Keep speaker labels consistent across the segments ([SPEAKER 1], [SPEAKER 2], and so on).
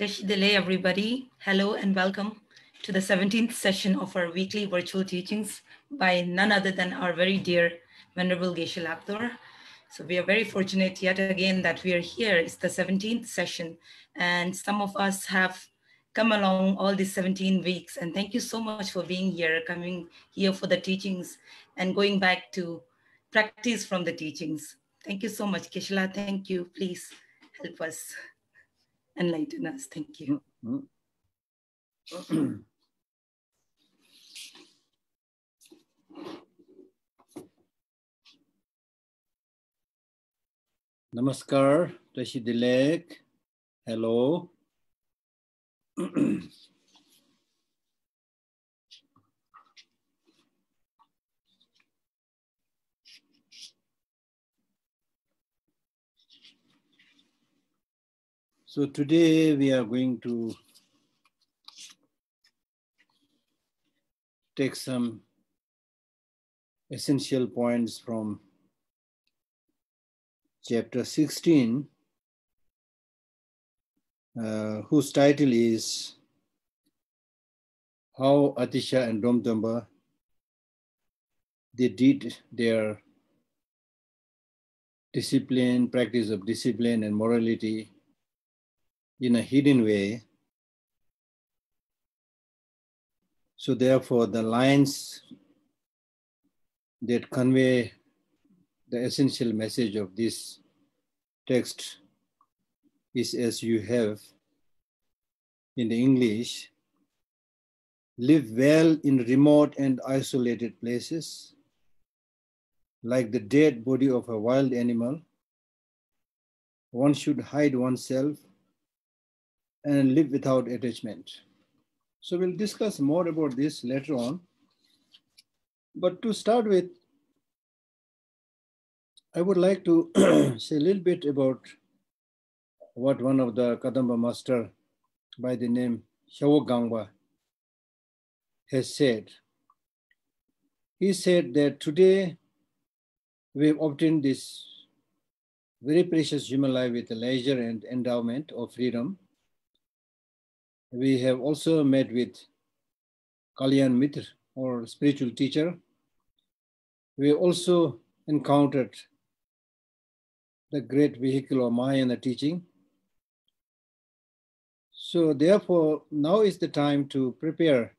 [SPEAKER 1] Geshe Lhakdor, everybody. Hello and welcome to the 17th session of our weekly virtual teachings by none other than our very dear Venerable Geshe Lhakdor. So we are very fortunate yet again that we are here. It's the 17th session, and some of us have come along all these 17 weeks. And thank you so much for being here, coming here for the teachings and going back to practice from the teachings. Thank you so much, Kishla. Thank you. Please help us, enlighten us. Thank you.
[SPEAKER 2] Namaskar, Tashi Dilek. Hello. So today we are going to take some essential points from chapter 16, whose title is How Atisha and Domtamba they did their discipline, practice of discipline and morality in a hidden way. So therefore the lines that convey the essential message of this text is as you have in the English: live well in remote and isolated places, like the dead body of a wild animal. One should hide oneself and live without attachment. So we'll discuss more about this later on. But to start with, I would like to say a little bit about what one of the Kadamba master by the name Hyawo Gangwa has said. He said that today we've obtained this very precious human life with the leisure and endowment of freedom. We have also met with Kalyan Mitra, or spiritual teacher. We also encountered the great vehicle of Mahayana teaching. So therefore, now is the time to prepare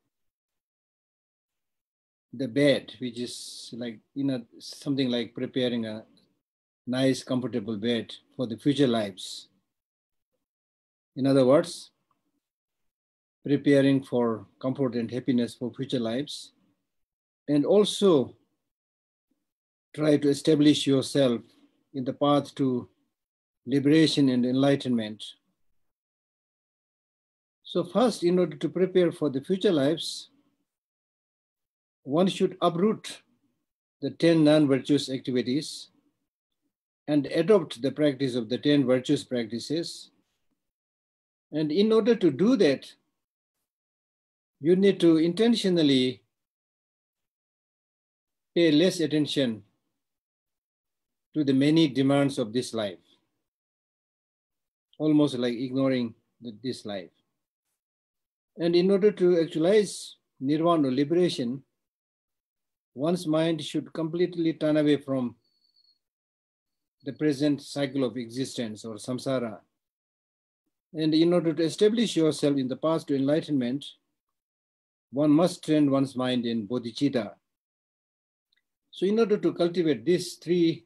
[SPEAKER 2] the bed, which is like, something like preparing a nice, comfortable bed for the future lives. In other words, preparing for comfort and happiness for future lives, and also try to establish yourself in the path to liberation and enlightenment. So first, in order to prepare for the future lives, one should uproot the 10 non-virtuous activities and adopt the practice of the 10 virtuous practices. And in order to do that, you need to intentionally pay less attention to the many demands of this life, almost like ignoring this life. And in order to actualize nirvana or liberation, one's mind should completely turn away from the present cycle of existence or samsara. And in order to establish yourself in the path to enlightenment, one must train one's mind in bodhicitta. So in order to cultivate these three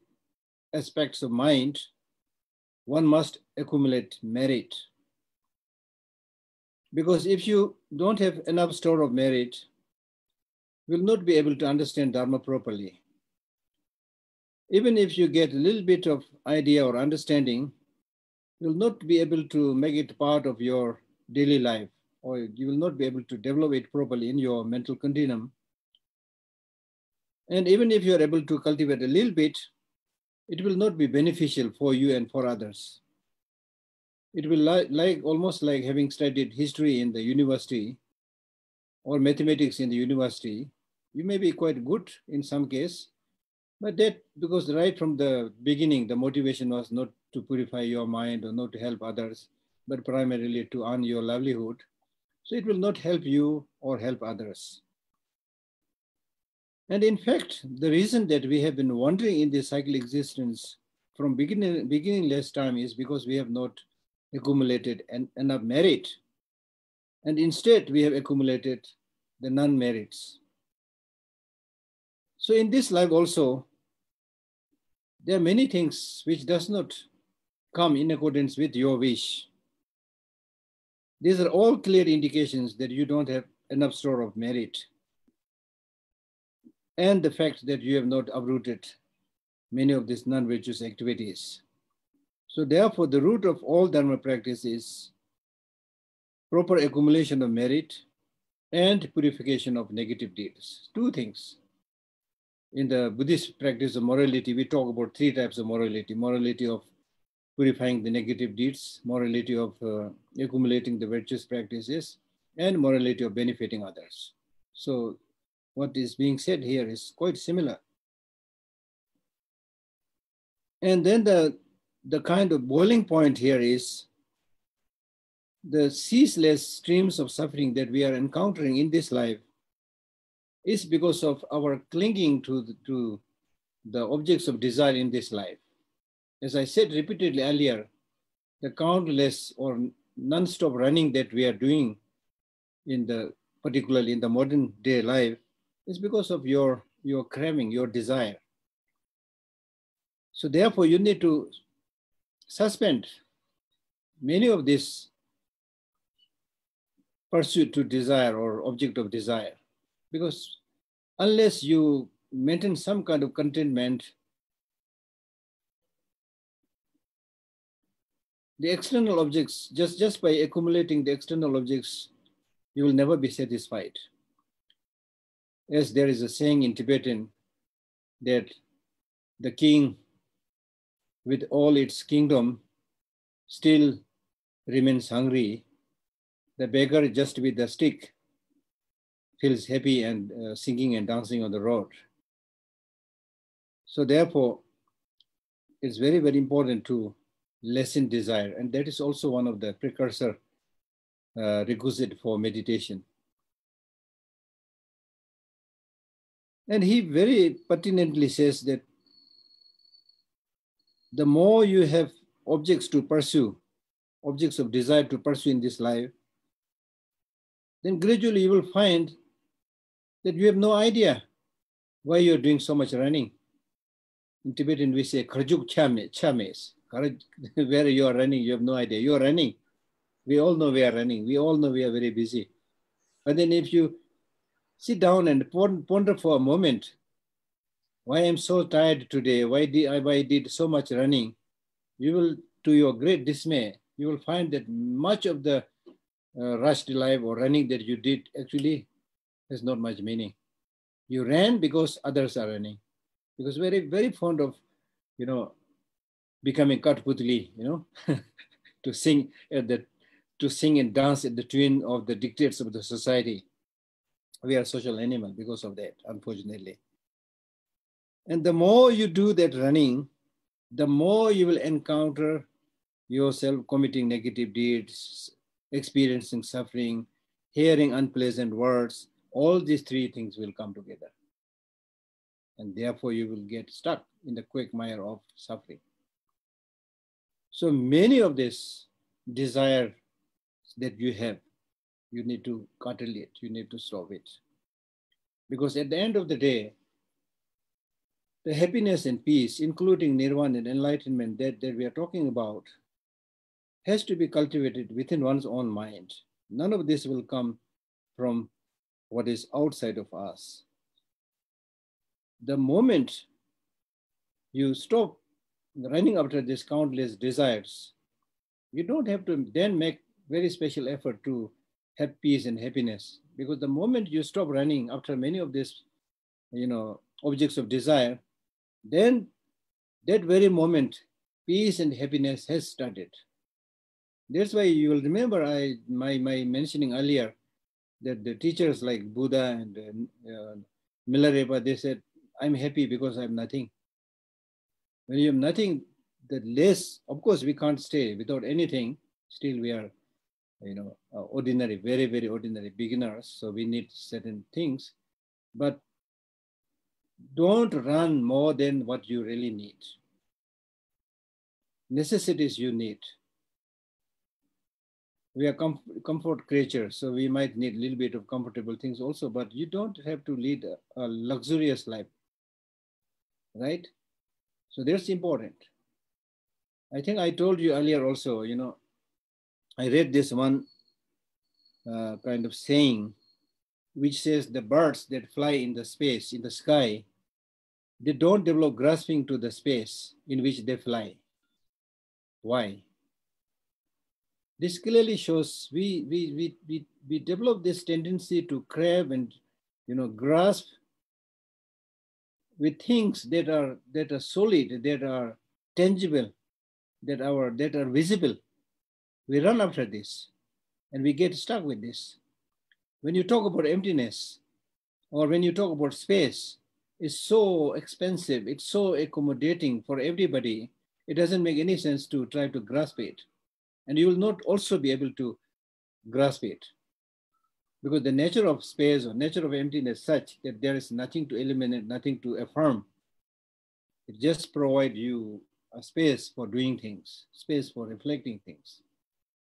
[SPEAKER 2] aspects of mind, one must accumulate merit. Because if you don't have enough store of merit, you will not be able to understand Dharma properly. Even if you get a little bit of idea or understanding, you will not be able to make it part of your daily life, or you will not be able to develop it properly in your mental continuum. And even if you are able to cultivate a little bit, it will not be beneficial for you and for others. It will almost like having studied history in the university or mathematics in the university. You may be quite good in some case, but that because right from the beginning, the motivation was not to purify your mind or not to help others. but primarily to earn your livelihood. So it will not help you or help others. And in fact, the reason that we have been wandering in this cycle existence from beginningless time is because we have not accumulated enough merit. And instead, we have accumulated the non-merits. So in this life also, there are many things which does not come in accordance with your wish. These are all clear indications that you don't have enough store of merit, and the fact that you have not uprooted many of these non-virtuous activities. So therefore, the root of all Dharma practice is proper accumulation of merit and purification of negative deeds. Two things. In the Buddhist practice of morality, we talk about three types of morality. Morality of purifying the negative deeds, morality of accumulating the virtuous practices, and morality of benefiting others. So what is being said here is quite similar. And then the kind of boiling point here is the ceaseless streams of suffering that we are encountering in this life is because of our clinging to the objects of desire in this life. As I said repeatedly earlier, the countless or non-stop running that we are doing particularly in the modern day life is because of your craving, your desire. So therefore you need to suspend many of this pursuit to desire or object of desire, because unless you maintain some kind of contentment, the external objects, just by accumulating the external objects, you will never be satisfied. As there is a saying in Tibetan that the king with all its kingdom still remains hungry. The beggar just with the stick feels happy and singing and dancing on the road. So therefore, it's very, very important to lessen desire. And that is also one of the precursor requisite for meditation. And he very pertinently says that the more you have objects to pursue, objects of desire to pursue in this life, then gradually you will find that you have no idea why you're doing so much running. In Tibetan, we say, Karjuk chames. Where you are running, you have no idea. You are running. We all know we are running. We all know we are very busy. But then if you sit down and ponder for a moment, why I'm so tired today, why I did so much running, you will, to your great dismay, you will find that much of the rushed life or running that you did actually has not much meaning. You ran because others are running. Because very, very fond of, becoming Kathputli, to sing and dance at the tune of the dictates of the society. We are social animal because of that, unfortunately. And the more you do that running, the more you will encounter yourself committing negative deeds, experiencing suffering, hearing unpleasant words. All these three things will come together. And therefore you will get stuck in the quagmire of suffering. So many of this desire that you have, you need to curtail it, you need to stop it. Because at the end of the day, the happiness and peace, including nirvana and enlightenment that we are talking about, has to be cultivated within one's own mind. None of this will come from what is outside of us. The moment you stop running after these countless desires, you don't have to then make very special effort to have peace and happiness, because the moment you stop running after many of these, objects of desire, then that very moment, peace and happiness has started. That's why you will remember my mentioning earlier that the teachers like Buddha and Milarepa, they said, I'm happy because I have nothing. When you have nothing, the less, of course, we can't stay without anything, Still we are, ordinary, very, very ordinary beginners. So we need certain things, but don't run more than what you really need. Necessities you need. We are comfort creatures, so we might need a little bit of comfortable things also, but you don't have to lead a luxurious life, right? So that's important. I think I told you earlier also, I read this one kind of saying, which says the birds that fly in the space, in the sky, they don't develop grasping to the space in which they fly. Why? This clearly shows we develop this tendency to crave and grasp with things that are solid, that are tangible, that are visible. We run after this and we get stuck with this. When you talk about emptiness or when you talk about space, it's so expensive, it's so accommodating for everybody. It doesn't make any sense to try to grasp it. And you will not also be able to grasp it, because the nature of space or nature of emptiness is such that there is nothing to eliminate, nothing to affirm. It just provides you a space for doing things, space for reflecting things.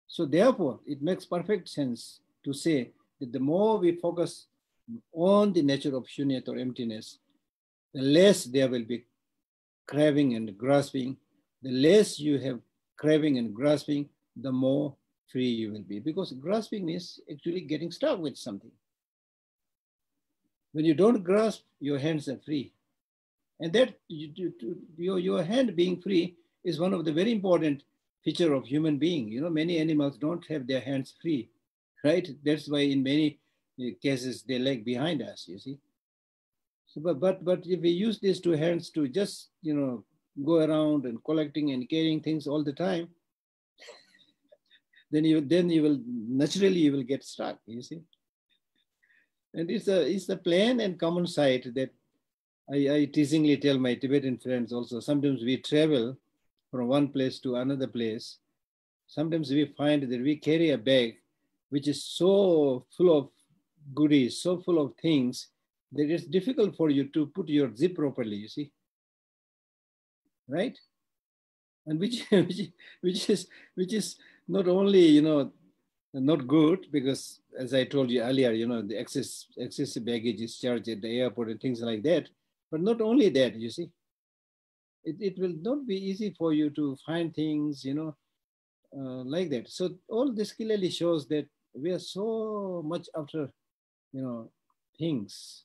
[SPEAKER 2] So therefore, it makes perfect sense to say that the more we focus on the nature of shunyata or emptiness, the less there will be craving and grasping. The less you have craving and grasping, the more free you will be, because grasping is actually getting stuck with something. When you don't grasp, your hands are free. And that your hand being free is one of the very important feature of human being. Many animals don't have their hands free, right? That's why in many cases they lag behind us, you see. So, but if we use these two hands to just, go around and collecting and carrying things all the time, then you will naturally get stuck, you see. And it's a plain and common sight that I teasingly tell my Tibetan friends also. Sometimes we travel from one place to another place. Sometimes we find that we carry a bag which is so full of goodies, so full of things, that it's difficult for you to put your zip properly, you see, right? And which is not only, not good, because as I told you earlier, the excessive baggage is charged at the airport and things like that. But not only that, you see, it will not be easy for you to find things, like that. So all this clearly shows that we are so much after, things,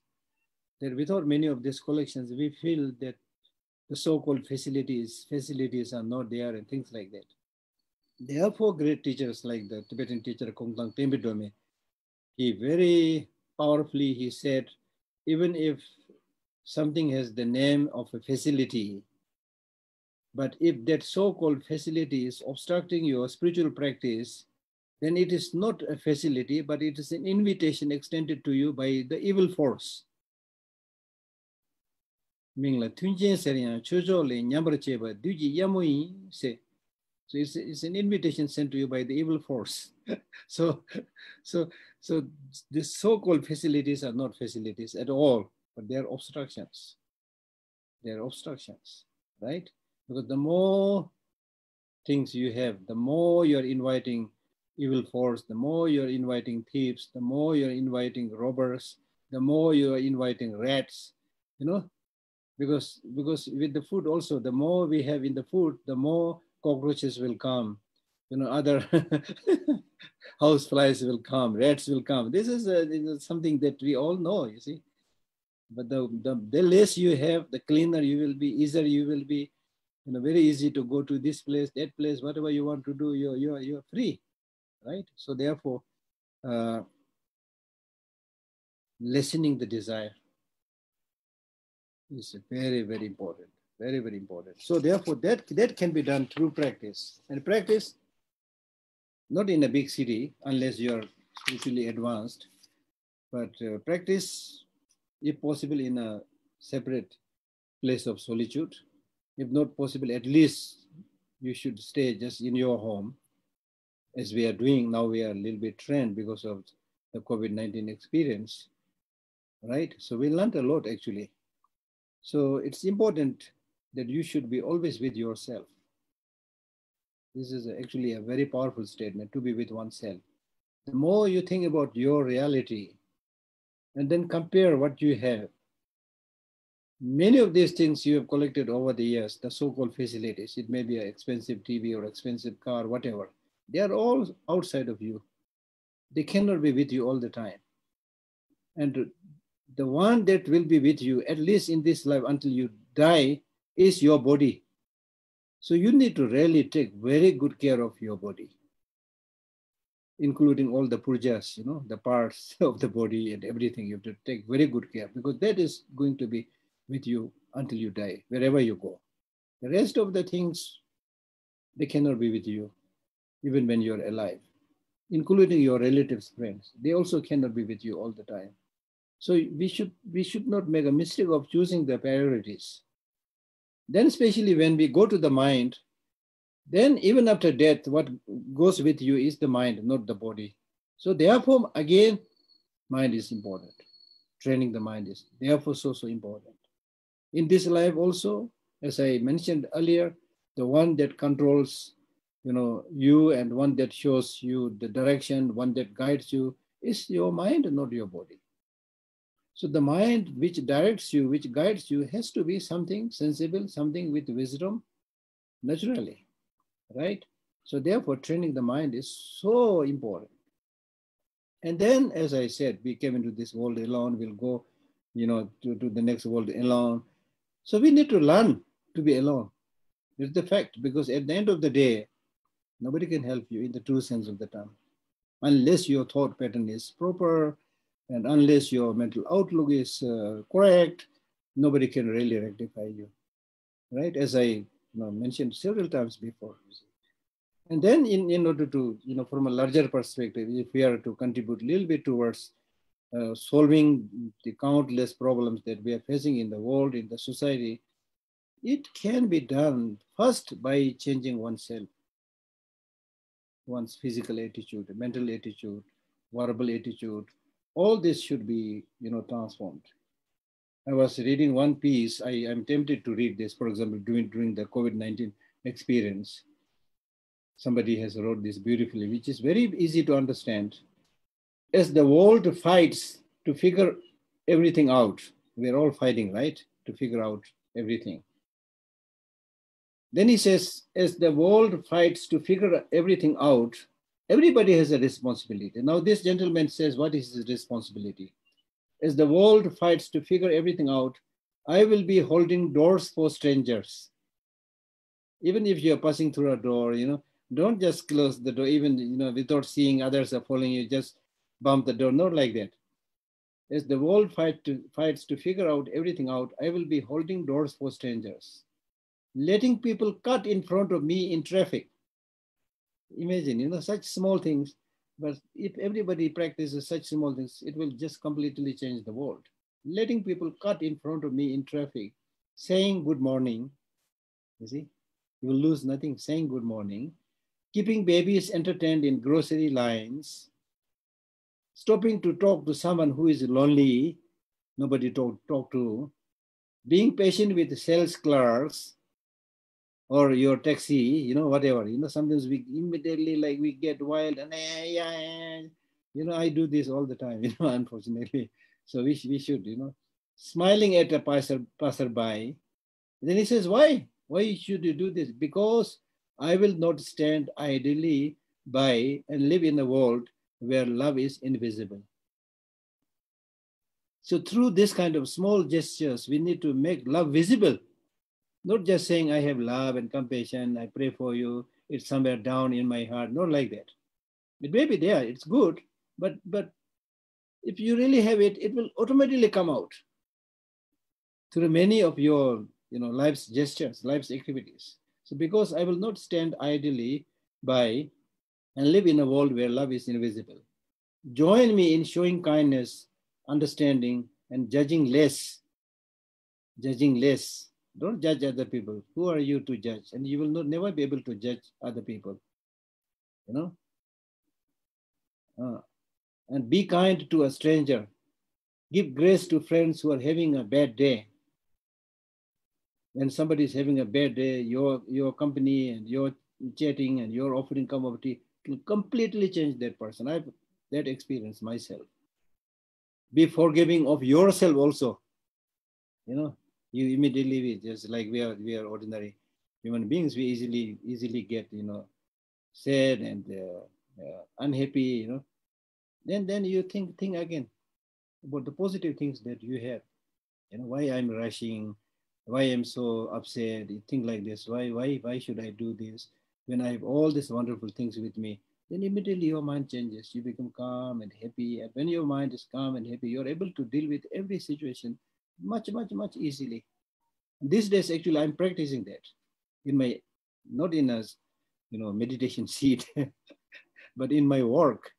[SPEAKER 2] that without many of these collections, we feel that the so-called facilities are not there and things like that. Therefore, great teachers like the Tibetan teacher Kongtang Tembe Dome, he very powerfully, he said, even if something has the name of a facility, but if that so-called facility is obstructing your spiritual practice, then it is not a facility, but it is an invitation extended to you by the evil force. Mingla tunjen seriya chojo le nyambar cheba duji yamoi se. So it's an invitation sent to you by the evil force. So these so-called facilities are not facilities at all, but they are obstructions. They are obstructions, right? Because the more things you have, the more you're inviting evil force, the more you're inviting thieves, the more you're inviting robbers, the more you're inviting rats, because with the food also, the more we have in the food, the more cockroaches will come, other house flies will come, rats will come. This is something that we all know, you see. But the less you have, the cleaner you will be, easier you will be, very easy to go to this place, that place, whatever you want to do, you're free, right? So therefore, lessening the desire is very, very important, very, very important. So therefore, that can be done through practice. And practice, not in a big city, unless you're spiritually advanced, but practice, if possible, in a separate place of solitude. If not possible, at least you should stay just in your home as we are doing now. We are a little bit trained because of the COVID-19 experience, right? So we learned a lot actually. So it's important that you should be always with yourself. This is actually a very powerful statement, to be with oneself. The more you think about your reality and then compare what you have, many of these things you have collected over the years, the so-called facilities, it may be an expensive TV or expensive car, whatever, they are all outside of you. They cannot be with you all the time. And the one that will be with you, at least in this life until you die, is your body. So you need to really take very good care of your body, including all the purjas, the parts of the body and everything. You have to take very good care, because that is going to be with you until you die, wherever you go. The rest of the things, they cannot be with you, even when you're alive, including your relatives, friends. They also cannot be with you all the time. So we should not make a mistake of choosing the priorities. Then especially when we go to the mind, then even after death, what goes with you is the mind, not the body. So therefore, again, mind is important. Training the mind is therefore so important. In this life also, as I mentioned earlier, the one that controls you, and one that shows you the direction, one that guides you, is your mind, not your body. So the mind which directs you, which guides you, has to be something sensible, something with wisdom, naturally, right? So therefore, training the mind is so important. And then, as I said, we came into this world alone, we'll go, to the next world alone. So we need to learn to be alone. That's the fact, because at the end of the day, nobody can help you in the true sense of the term, unless your thought pattern is proper, and unless your mental outlook is correct. Nobody can really rectify you, right? As I mentioned several times before. And then in order to, from a larger perspective, if we are to contribute a little bit towards solving the countless problems that we are facing in the world, in the society, it can be done first by changing oneself, one's physical attitude, mental attitude, verbal attitude. All this should be, transformed. I was reading one piece. I am tempted to read this, for example, during the COVID-19 experience. Somebody has wrote this beautifully, which is very easy to understand. As the world fights to figure everything out, we're all fighting, right, to figure out everything. Then he says, as the world fights to figure everything out, everybody has a responsibility. Now this gentleman says, what is his responsibility? As the world fights to figure everything out, I will be holding doors for strangers. Even if you're passing through a door, don't just close the door, even, without seeing others are following you, just bump the door, not like that. As the world fights to figure out everything out, I will be holding doors for strangers, letting people cut in front of me in traffic. Imagine, such small things, but if everybody practices such small things, it will just completely change the world. Letting people cut in front of me in traffic, saying good morning, you see, you will lose nothing, saying good morning, keeping babies entertained in grocery lines, stopping to talk to someone who is lonely, nobody to talk to, being patient with sales clerks or your taxi, whatever. Sometimes we immediately we get wild and I do this all the time, unfortunately. So we should, smiling at a passerby. Then he says, why? Why should you do this? Because I will not stand idly by and live in a world where love is invisible. So through this kind of small gestures, we need to make love visible. Not just saying, I have love and compassion, I pray for you, it's somewhere down in my heart, not like that. It may be there, it's good, but if you really have it, it will automatically come out through many of your life's gestures, life's activities. So because I will not stand idly by and live in a world where love is invisible. Join me in showing kindness, understanding, and judging less. Judging less. Don't judge other people. Who are you to judge? And you will never be able to judge other people. And be kind to a stranger. Give grace to friends who are having a bad day. When somebody is having a bad day, your company and your chatting and your offering cup of tea will completely change that person. I've that experience myself. Be forgiving of yourself also. You immediately, just like we are ordinary human beings, we easily get sad and unhappy. Then you think again about the positive things that you have. Why I'm rushing, why I'm so upset, you think like this, why should I do this when I have all these wonderful things with me? Then immediately your mind changes. You become calm and happy. And when your mind is calm and happy, you're able to deal with every situation much easily. These days, actually, I'm practicing that in my, not in a meditation seat, but in my work.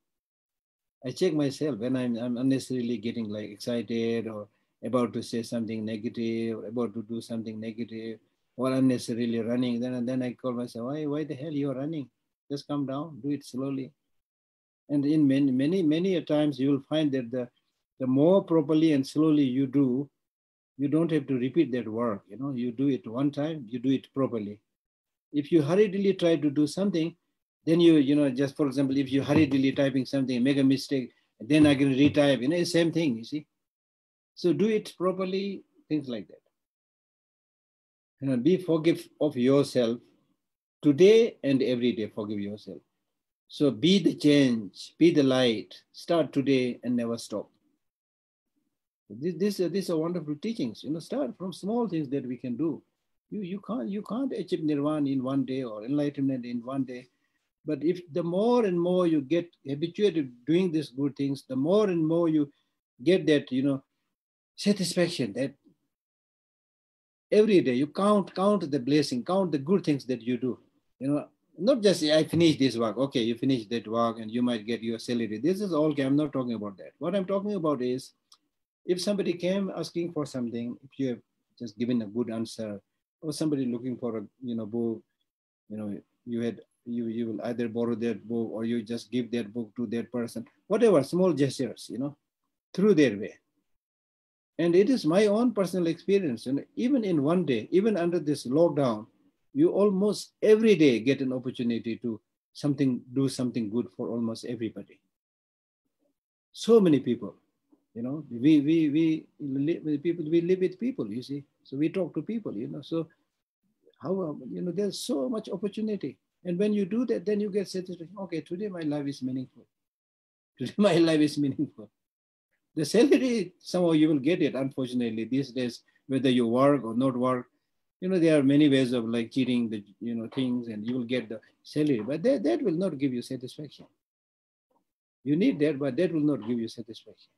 [SPEAKER 2] I check myself when I'm unnecessarily getting like excited or about to say something negative, or about to do something negative, or unnecessarily running. Then I call myself, why the hell you're running? Just come down, do it slowly. And in many times you will find that the more properly and slowly you do, you don't have to repeat that work. You do it one time, you do it properly. If you hurriedly try to do something, then just for example, if you hurriedly typing something, make a mistake, then I can retype, it's the same thing, you see. So do it properly, things like that. Be forgive of yourself today and every day, forgive yourself. So be the change, be the light, start today and never stop. These are wonderful teachings. Start from small things that we can do. You can't achieve nirvana in one day or enlightenment in one day. But if the more and more you get habituated doing these good things, the more and more you get that, satisfaction that every day you count the blessing, count the good things that you do. Not just I finished this work. Okay, you finish that work and you might get your salary. This is all. I'm not talking about that. What I'm talking about is, if somebody came asking for something, if you have just given a good answer, or somebody looking for a book, you will either borrow that book or you just give that book to that person, whatever, small gestures, through their way. And it is my own personal experience. Even in one day, even under this lockdown, you almost every day get an opportunity to do something good for almost everybody. So many people, we live with people, you see. So we talk to people, So how, there's so much opportunity. And when you do that, then you get satisfaction. Okay, today my life is meaningful. Today my life is meaningful. The salary, somehow you will get it, unfortunately, these days, whether you work or not work. There are many ways of like cheating the, things, and you will get the salary, but that will not give you satisfaction. You need that, but that will not give you satisfaction.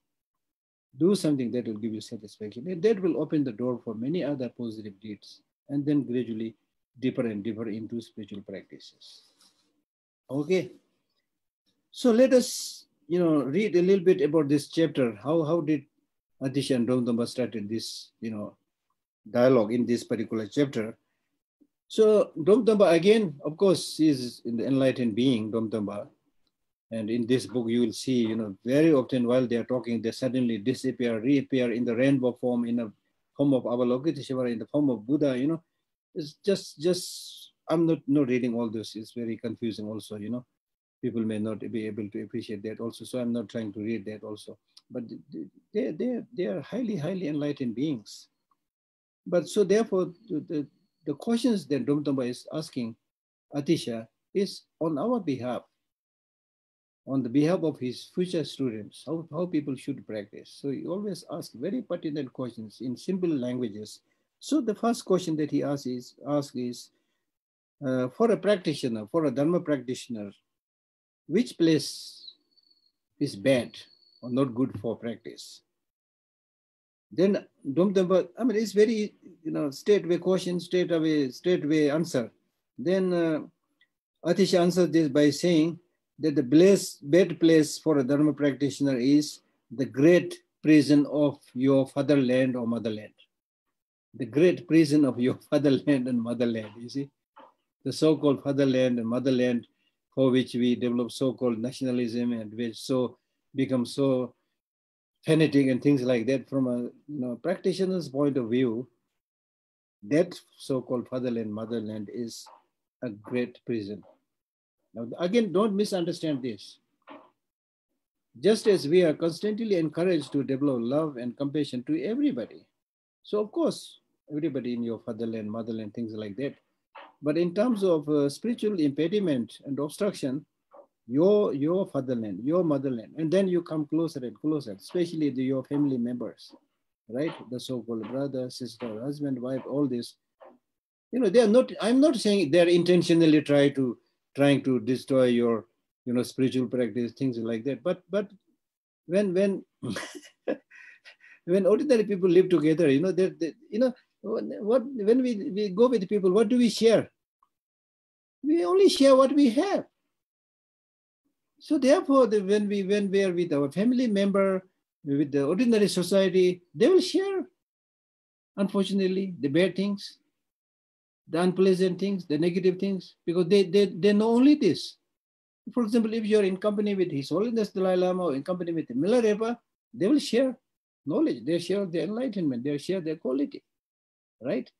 [SPEAKER 2] Do something that will give you satisfaction, and that will open the door for many other positive deeds, and then gradually deeper and deeper into spiritual practices. Okay. So let us, read a little bit about this chapter. How did Atisha and Domdamba started this, dialogue in this particular chapter? So Domdamba, again, of course, is in the enlightened being, Domdamba. And in this book, you will see, very often while they are talking, they suddenly disappear, reappear in the rainbow form, in the form of Avalokiteshvara, in the form of Buddha, It's just, I'm not reading all this. It's very confusing also, People may not be able to appreciate that also. So I'm not trying to read that also. But they are highly enlightened beings. But so therefore, the questions that Domdamba is asking Atisha is on our behalf, on the behalf of his future students, how people should practice. So he always asks very pertinent questions in simple languages. So the first question that he asks is for a practitioner, for a Dharma practitioner, which place is bad or not good for practice? Then Domdamba, it's very, straightaway question, straightaway answer. Then Atisha answers this by saying that the bad place for a Dharma practitioner is the great prison of your fatherland or motherland. The great prison of your fatherland and motherland, you see. The so-called fatherland and motherland for which we develop so-called nationalism and which become so fanatic and things like that. From a practitioner's point of view, that so-called fatherland, motherland is a great prison. Now, again, don't misunderstand this. Just as we are constantly encouraged to develop love and compassion to everybody. So, of course, everybody in your fatherland, motherland, things like that. But in terms of spiritual impediment and obstruction, your fatherland, your motherland, and then you come closer and closer, especially your family members, right? The so-called brother, sister, husband, wife, all this. They are not. I'm not saying they are intentionally trying to destroy your, spiritual practice, things like that. But when when ordinary people live together, what when we go with people, what do we share? We only share what we have. So therefore, when we are with our family member, with the ordinary society, they will share, unfortunately, the bad things, the unpleasant things, the negative things, because they know only this. For example, if you're in company with His Holiness Dalai Lama or in company with the Milarepa, they will share knowledge, they share their enlightenment, they share their quality, right?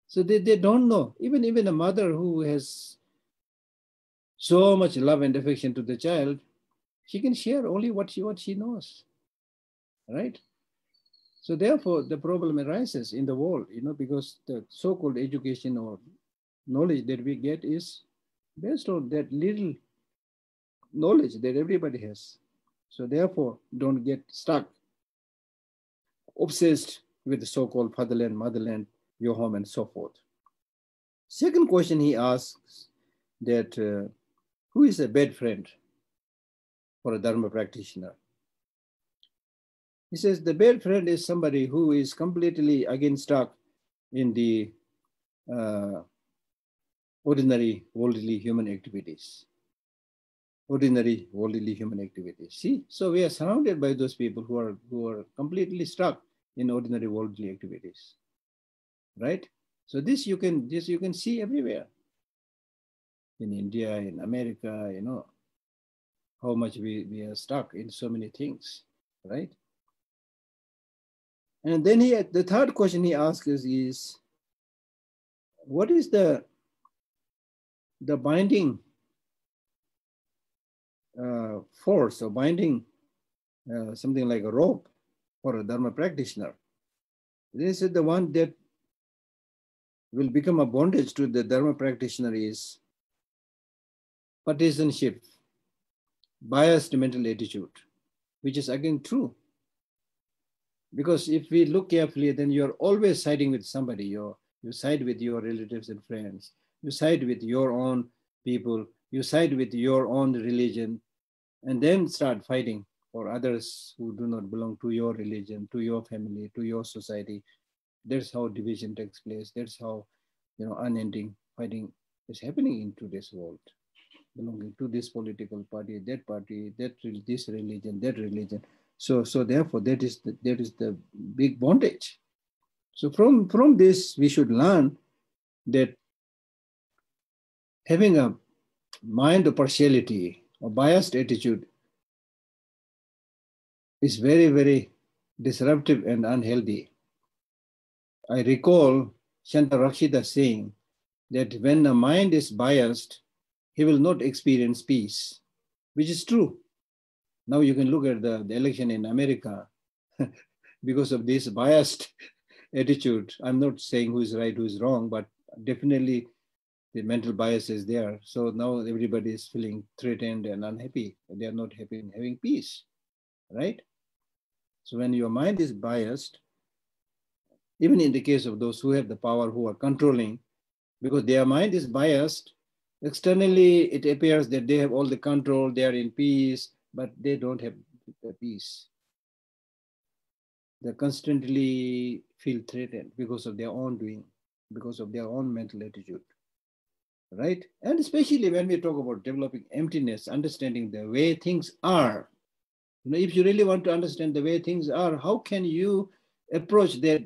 [SPEAKER 2] So they don't know. Even a mother who has so much love and affection to the child, she can share only what she knows, right? So therefore, the problem arises in the world, because the so-called education or knowledge that we get is based on that little knowledge that everybody has. So therefore, don't get stuck, obsessed with the so-called fatherland, motherland, your home, and so forth. Second question he asks that who is a bad friend for a Dharma practitioner? He says the bad friend is somebody who is completely again stuck in the ordinary worldly human activities. Ordinary worldly human activities. See, so we are surrounded by those people who are completely stuck in ordinary worldly activities, right? So this you can see everywhere. In India, in America, how much we are stuck in so many things, right? And then the third question he asks is what is the binding force or binding something like a rope for a Dharma practitioner? This is the one that will become a bondage to the Dharma practitioner is partisanship, biased mental attitude, which is again true. Because if we look carefully, then you're always siding with somebody. You side with your relatives and friends. You side with your own people. You side with your own religion, and then start fighting for others who do not belong to your religion, to your family, to your society. That's how division takes place. That's how, unending fighting is happening in today's world. Belonging to this political party, this religion, that religion. So therefore, that is the big bondage. So from this, we should learn that having a mind of partiality or biased attitude is very, very disruptive and unhealthy. I recall Shanta Rakshita saying that when the mind is biased, he will not experience peace, which is true. Now you can look at the election in America because of this biased attitude. I'm not saying who is right, who is wrong, but definitely the mental bias is there. So now everybody is feeling threatened and unhappy. They are not happy in having peace, right? So when your mind is biased, even in the case of those who have the power, who are controlling, because their mind is biased, externally it appears that they have all the control, they are in peace, but they don't have the peace. They constantly feel threatened because of their own doing, because of their own mental attitude, right? And especially when we talk about developing emptiness, understanding the way things are. If you really want to understand the way things are, how can you approach that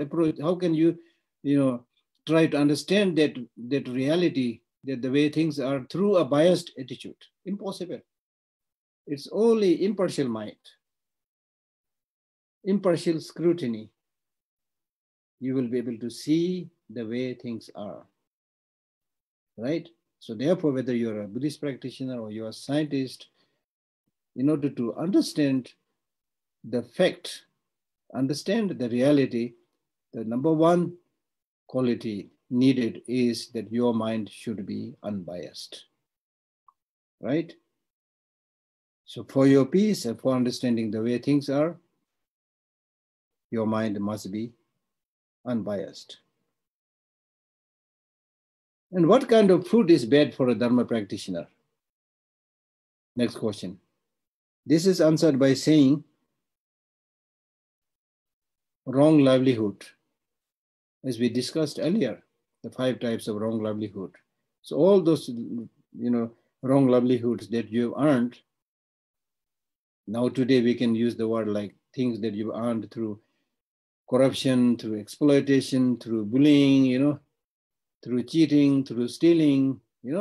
[SPEAKER 2] approach? How can you, try to understand that reality that the way things are through a biased attitude. Impossible. It's only impartial mind, impartial scrutiny. You will be able to see the way things are, right? So therefore, whether you're a Buddhist practitioner or you're a scientist, in order to understand the fact, understand the reality, the number one quality needed is that your mind should be unbiased, right? So for your peace and for understanding the way things are, your mind must be unbiased. And what kind of food is bad for a Dharma practitioner? Next question. This is answered by saying wrong livelihood. As we discussed earlier, the 5 types of wrong livelihood. So all those, wrong livelihoods that you've earned, now today we can use the word like things that you've earned through corruption, through exploitation, through bullying, through cheating, through stealing.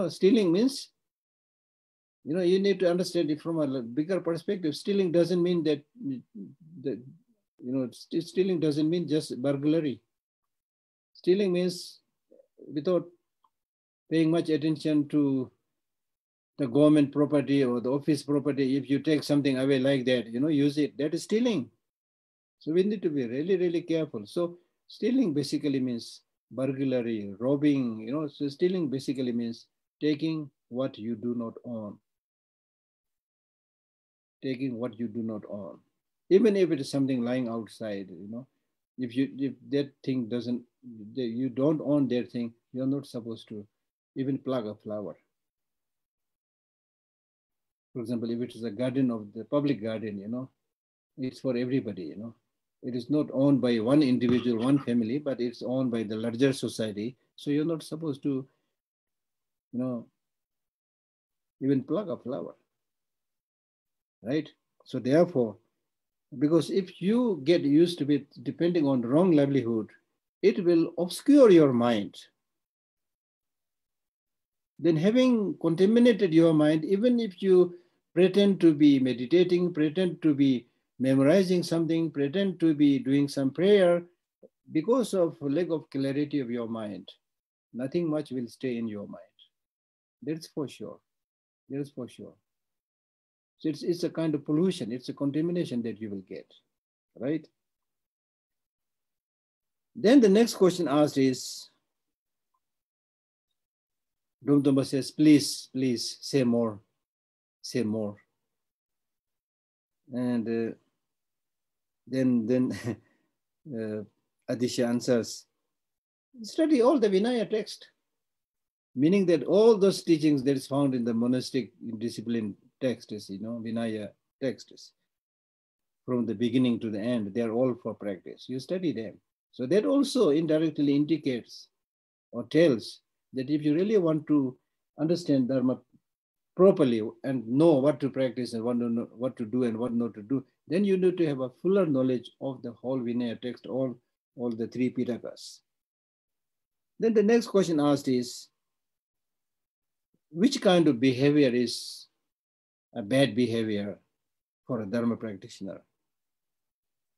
[SPEAKER 2] Stealing means, you need to understand it from a bigger perspective. Stealing doesn't mean stealing doesn't mean just burglary. Stealing means without paying much attention to the government property or the office property, if you take something away like that, use it, that is stealing. So we need to be really, really careful. So stealing basically means burglary, robbing, so stealing basically means taking what you do not own. Taking what you do not own. Even if it is something lying outside, if that thing you don't own that thing, you're not supposed to even pluck a flower. For example, if it is a garden of the public garden, it's for everybody, It is not owned by one individual, one family, but it's owned by the larger society. So you're not supposed to, even pluck a flower, right? So therefore, because if you get used to it depending on wrong livelihood, it will obscure your mind. Then having contaminated your mind, even if you pretend to be meditating, pretend to be memorizing something, pretend to be doing some prayer, because of lack of clarity of your mind, nothing much will stay in your mind. That's for sure. That's for sure. So it's a kind of pollution, it's a contamination that you will get, right? Then the next question asked is, Dumtamba says, please say more, say more. And then Atisha answers, study all the Vinaya text, meaning that all those teachings that is found in the monastic discipline texts, Vinaya texts, from the beginning to the end, they are all for practice. You study them. So that also indirectly indicates or tells that if you really want to understand Dharma properly and know what to practice and what to do and what not to do, then you need to have a fuller knowledge of the whole Vinaya text, all the 3 Pitakas. Then the next question asked is, which kind of behavior is a bad behavior for a Dharma practitioner?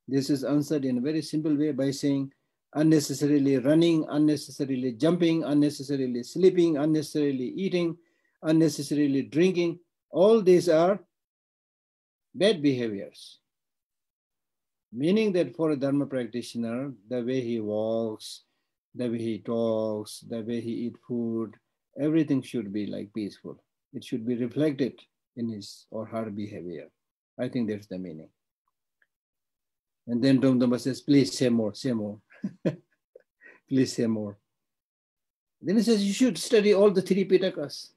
[SPEAKER 2] This is answered in a very simple way by saying, unnecessarily running, unnecessarily jumping, unnecessarily sleeping, unnecessarily eating, unnecessarily drinking. All these are bad behaviors. Meaning that for a Dharma practitioner, the way he walks, the way he talks, the way he eats food, everything should be like peaceful. It should be reflected in his or her behavior. I think that's the meaning. And then Dumtamba says, please say more, say more. Please say more. Then he says, you should study all the 3 Pitakas.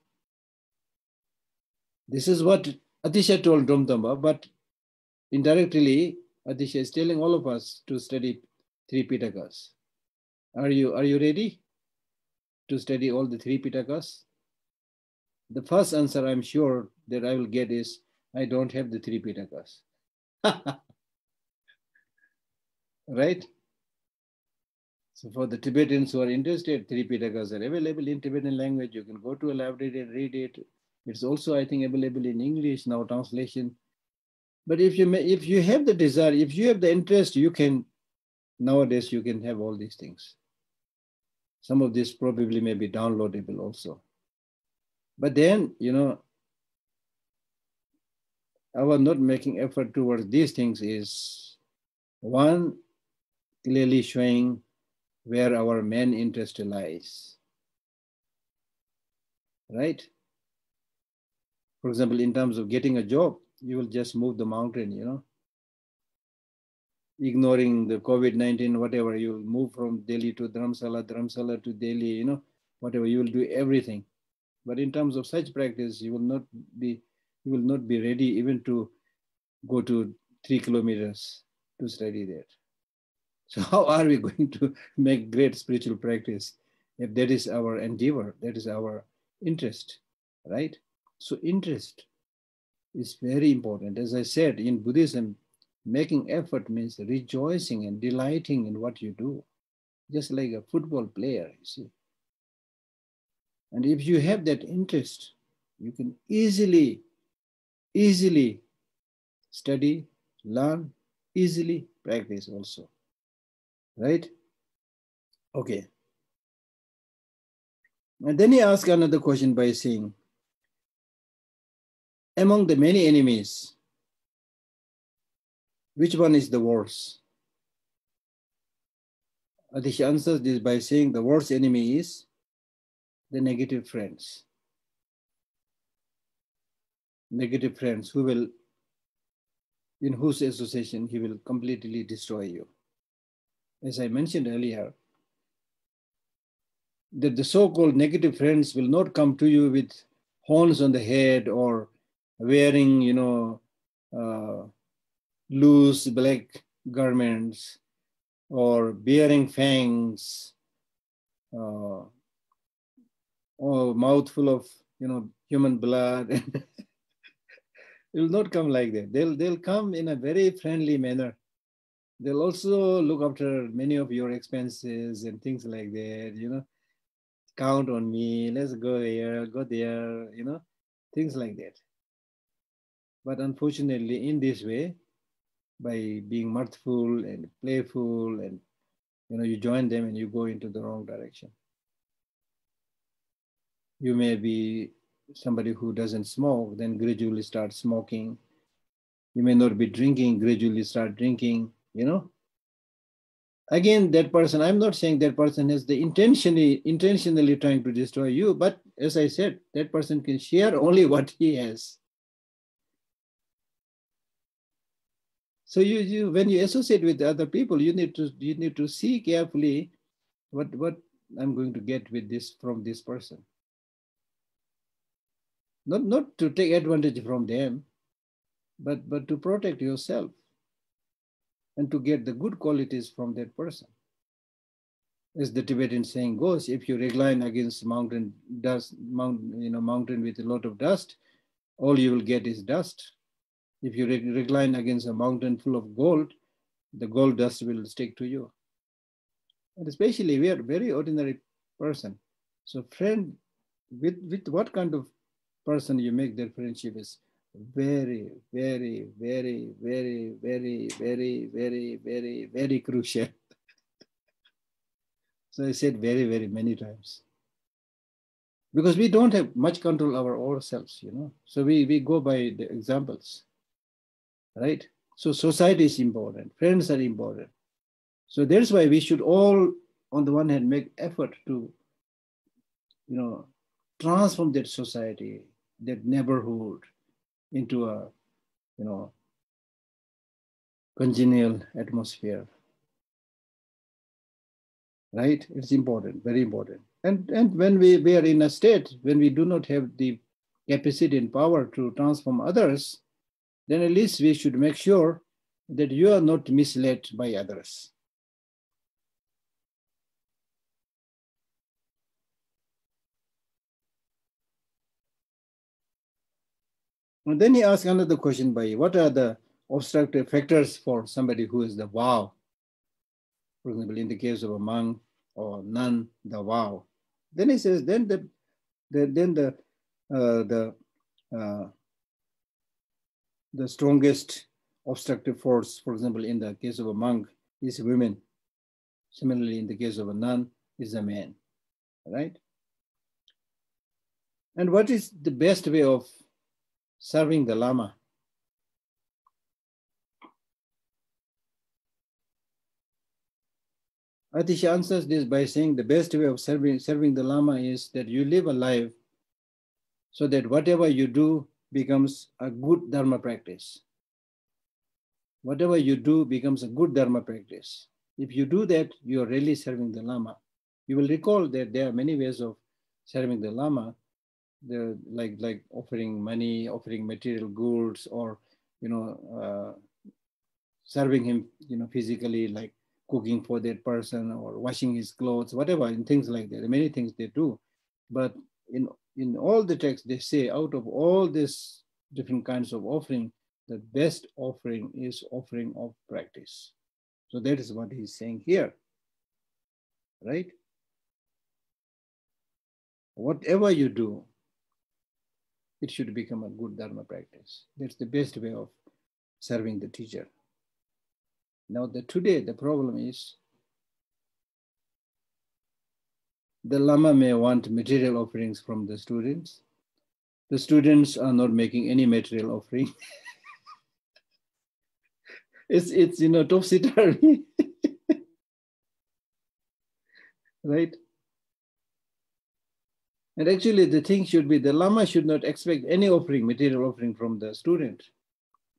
[SPEAKER 2] This is what Atisha told Dumtamba, but indirectly, Atisha is telling all of us to study 3 Pitakas. Are you ready to study all the 3 Pitakas? The first answer I'm sure that I will get is, I don't have the 3 Pitakas. Right? So for the Tibetans who are interested, 3 Pitakas are available in Tibetan language. You can go to a library and read it. It's also, I think, available in English now, translation. But if you have the desire, if you have the interest, you can, nowadays you can have all these things. Some of this probably may be downloadable also. But then, our not making effort towards these things is one, clearly showing where our main interest lies, right? For example, in terms of getting a job, you will just move the mountain, ignoring the COVID-19, whatever, you will move from Delhi to Dharamsala, Dharamsala to Delhi, whatever, you will do everything. But in terms of such practice, you will not be ready even to go to 3 kilometers to study that. So how are we going to make great spiritual practice if that is our endeavor, that is our interest, right? So interest is very important. As I said, in Buddhism, making effort means rejoicing and delighting in what you do, just like a football player, you see. And if you have that interest, you can easily study, learn, easily practice also, right? Okay. And then he asked another question by saying, among the many enemies, which one is the worst? Atisha answers this by saying the worst enemy is the negative friends. Negative friends who will, in whose association he will completely destroy you. As I mentioned earlier, that the so-called negative friends will not come to you with horns on the head or wearing, loose black garments or bearing fangs or mouth full of, human blood. It will not come like that. They'll come in a very friendly manner. They'll also look after many of your expenses and things like that, count on me, let's go here, go there, things like that. But unfortunately, in this way, by being mirthful and playful and, you join them and you go into the wrong direction. You may be somebody who doesn't smoke, then gradually start smoking. You may not be drinking, gradually start drinking, Again, that person, I'm not saying that person has the intentionally trying to destroy you, but as I said, that person can share only what he has. So you when you associate with other people, you need to see carefully what I'm going to get with this from this person. Not to take advantage from them, but to protect yourself and to get the good qualities from that person. As the Tibetan saying goes, if you recline against mountain with a lot of dust, all you will get is dust. If you recline against a mountain full of gold, the gold dust will stick to you. And especially we are very ordinary person. So friend, with what kind of person you make their friendship is very, very, very, very, very, very, very, very, very crucial. So I said very, very many times. Because we don't have much control over ourselves, So we go by the examples, right? So society is important, friends are important. So that's why we should all, on the one hand, make effort to, transform that society, that neighborhood into a, congenial atmosphere, right? It's important, very important. And when we are in a state, when we do not have the capacity and power to transform others, then at least we should make sure that you are not misled by others. And then he asked another question by, what are the obstructive factors for somebody who is the vow? For example, in the case of a monk, or nun the vow. Then he says, then the strongest obstructive force, for example, in the case of a monk, is women. Similarly, in the case of a nun, is a man, right? And what is the best way of serving the Lama? Atisha answers this by saying the best way of serving the Lama is that you live a life so that whatever you do becomes a good Dharma practice. Whatever you do becomes a good Dharma practice. If you do that, you are really serving the Lama. You will recall that there are many ways of serving the Lama, like offering money, offering material goods, or serving him physically, like cooking for that person or washing his clothes, whatever, and things like that. There are many things they do. But in all the texts, they say out of all these different kinds of offering, the best offering is offering of practice. So that is what he's saying here, right? Whatever you do, it should become a good Dharma practice. That's the best way of serving the teacher. Now, today, the problem is the Lama may want material offerings from the students. The students are not making any material offering. It's topsy-turvy, right? And actually, the thing should be the Lama should not expect any offering, material offering from the student.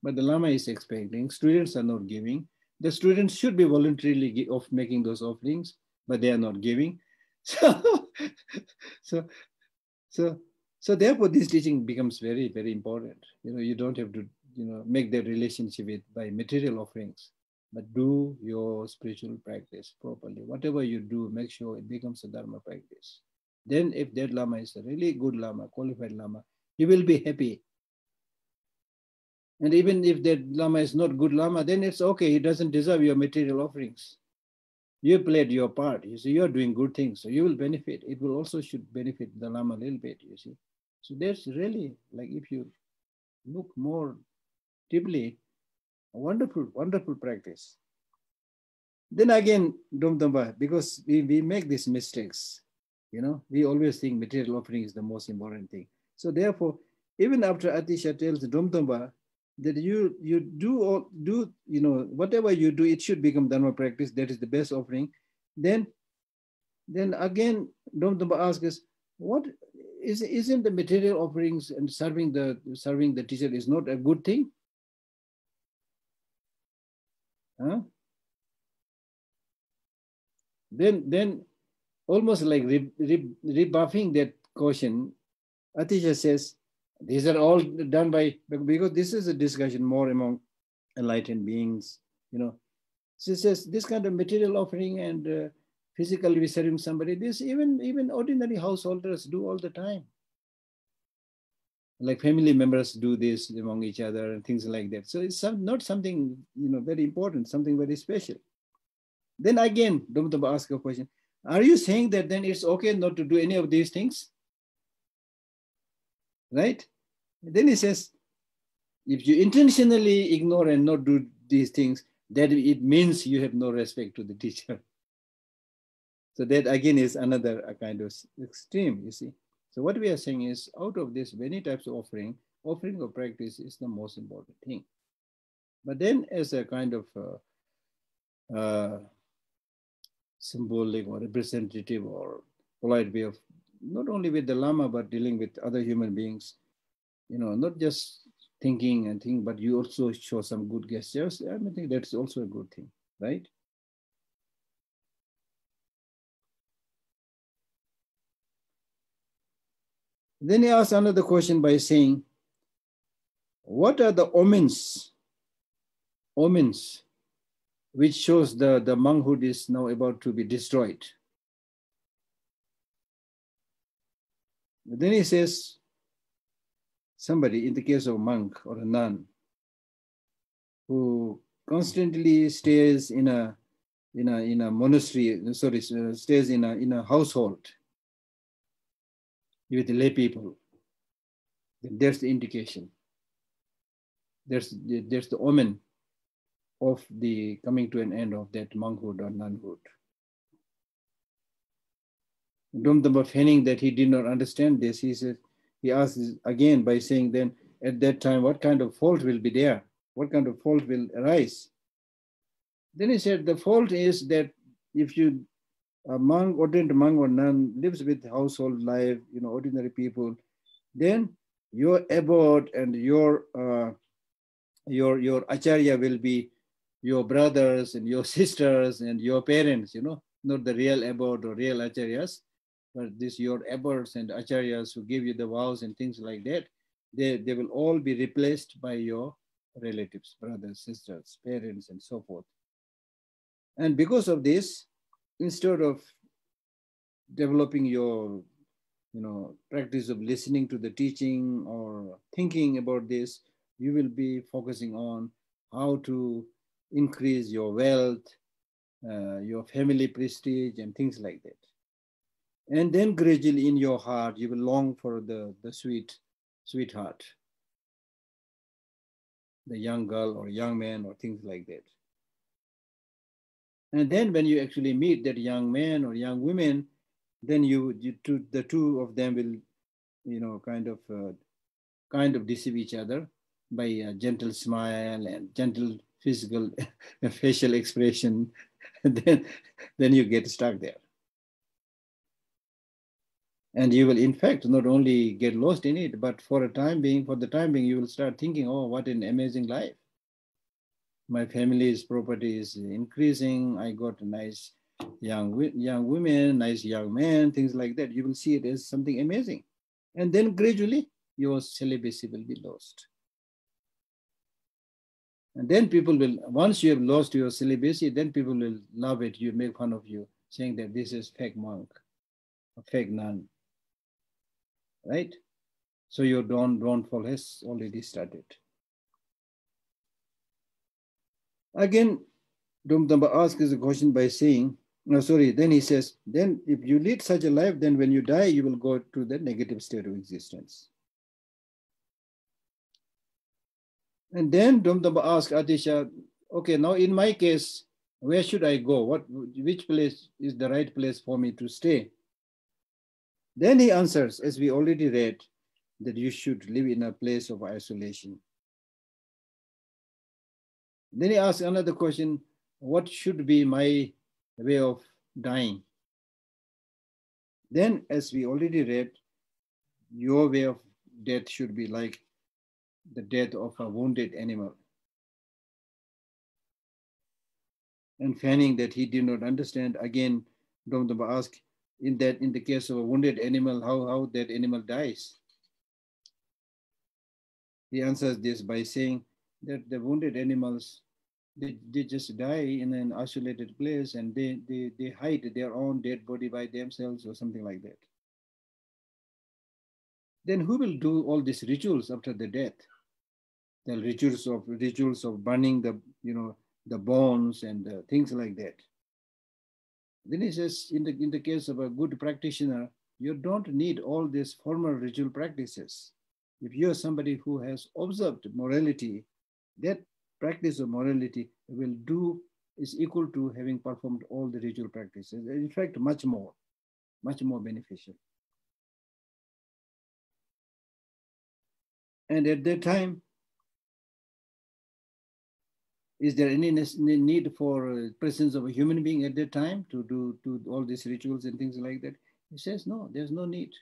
[SPEAKER 2] But the Lama is expecting. Students are not giving. The students should be voluntarily making those offerings, but they are not giving. So therefore, this teaching becomes very, very important. You don't have to, make that relationship by material offerings, but do your spiritual practice properly. Whatever you do, make sure it becomes a Dharma practice. Then if that Lama is a really good Lama, qualified Lama, you will be happy. And even if that Lama is not good Lama, then it's okay. He doesn't deserve your material offerings. You played your part. You see, you're doing good things, so you will benefit. It will also should benefit the Lama a little bit, you see. So that's really, like, if you look more deeply, a wonderful, wonderful practice. Then again, Dumdamba, because we make these mistakes, we always think material offering is the most important thing. So therefore, even after Atisha tells Dumdamba that you do whatever you do, it should become Dharma practice. That is the best offering. Then again, Dumdamba asks us, what isn't the material offerings and serving the teacher is not a good thing? Huh? Then almost like rebuffing that question, Atisha says, these are all done by, because this is a discussion more among enlightened beings, She says this kind of material offering and physically serving somebody, this even ordinary householders do all the time. Like family members do this among each other and things like that. So it's not something, very important, something very special. Then again, Dumtaba asks a question. Are you saying that then it's okay not to do any of these things? Right? Then he says, if you intentionally ignore and not do these things, that it means you have no respect to the teacher. So that again is another kind of extreme, you see. So what we are saying is, out of this many types of offering of practice is the most important thing. But then as a kind of symbolic or representative or polite way of not only with the Lama, but dealing with other human beings, not just thinking, but you also show some good gestures. I think that's also a good thing, right? Then he asks another question by saying, what are the omens which shows the monkhood is now about to be destroyed? Then he says, somebody, in the case of a monk or a nun, who constantly stays in a in a monastery, sorry, stays in a household with lay people, then there's the indication. There's the omen of the coming to an end of that monkhood or nunhood. Dumdamba feigning that he did not understand this, he asks again by saying, then at that time, what kind of fault will be there? What kind of fault will arise? Then he said, the fault is that if you, a monk, ordained monk or nun, lives with household life, ordinary people, then your abode and your acharya will be your brothers and your sisters and your parents, not the real abode or real acharyas, but this your abodes and acharyas who give you the vows and things like that, they will all be replaced by your relatives, brothers, sisters, parents, and so forth. And because of this, instead of developing your practice of listening to the teaching or thinking about this, you will be focusing on how to increase your wealth, your family prestige, and things like that. And then gradually in your heart, you will long for the sweetheart, the young girl or young man or things like that. And then when you actually meet that young man or young woman, then the two of them will, kind of deceive each other by a gentle smile and gentle physical facial expression. And then you get stuck there. And you will, in fact, not only get lost in it, but for the time being, you will start thinking, oh, what an amazing life. My family's property is increasing. I got a nice young women, nice young men, things like that. You will see it as something amazing. And then gradually your celibacy will be lost. And then people will, once you have lost your celibacy, then people will love it. You make fun of you, saying that this is fake monk, a fake nun, right? So your downfall has already started. Again, Dumdamba asks a question by saying, then he says, then if you lead such a life, then when you die, you will go to the negative state of existence. And then Dumdamba asks Atisha, okay, now in my case, where should I go? Which place is the right place for me to stay? Then he answers, as we already read, that you should live in a place of isolation. Then he asks another question, what should be my way of dying? Then, as we already read, your way of death should be like the death of a wounded animal. And feigning that he did not understand, again, Dumdamba asked, in the case of a wounded animal, how that animal dies? He answers this by saying that the wounded animals, they just die in an isolated place and they hide their own dead body by themselves or something like that. Then who will do all these rituals after the death? The rituals of burning the bones and things like that. Then he says, in the case of a good practitioner, you don't need all these formal ritual practices. If you're somebody who has observed morality, that practice of morality is equal to having performed all the ritual practices. In fact, much more beneficial. And at that time, is there any need for presence of a human being at that time to do all these rituals and things like that? He says, no, there's no need.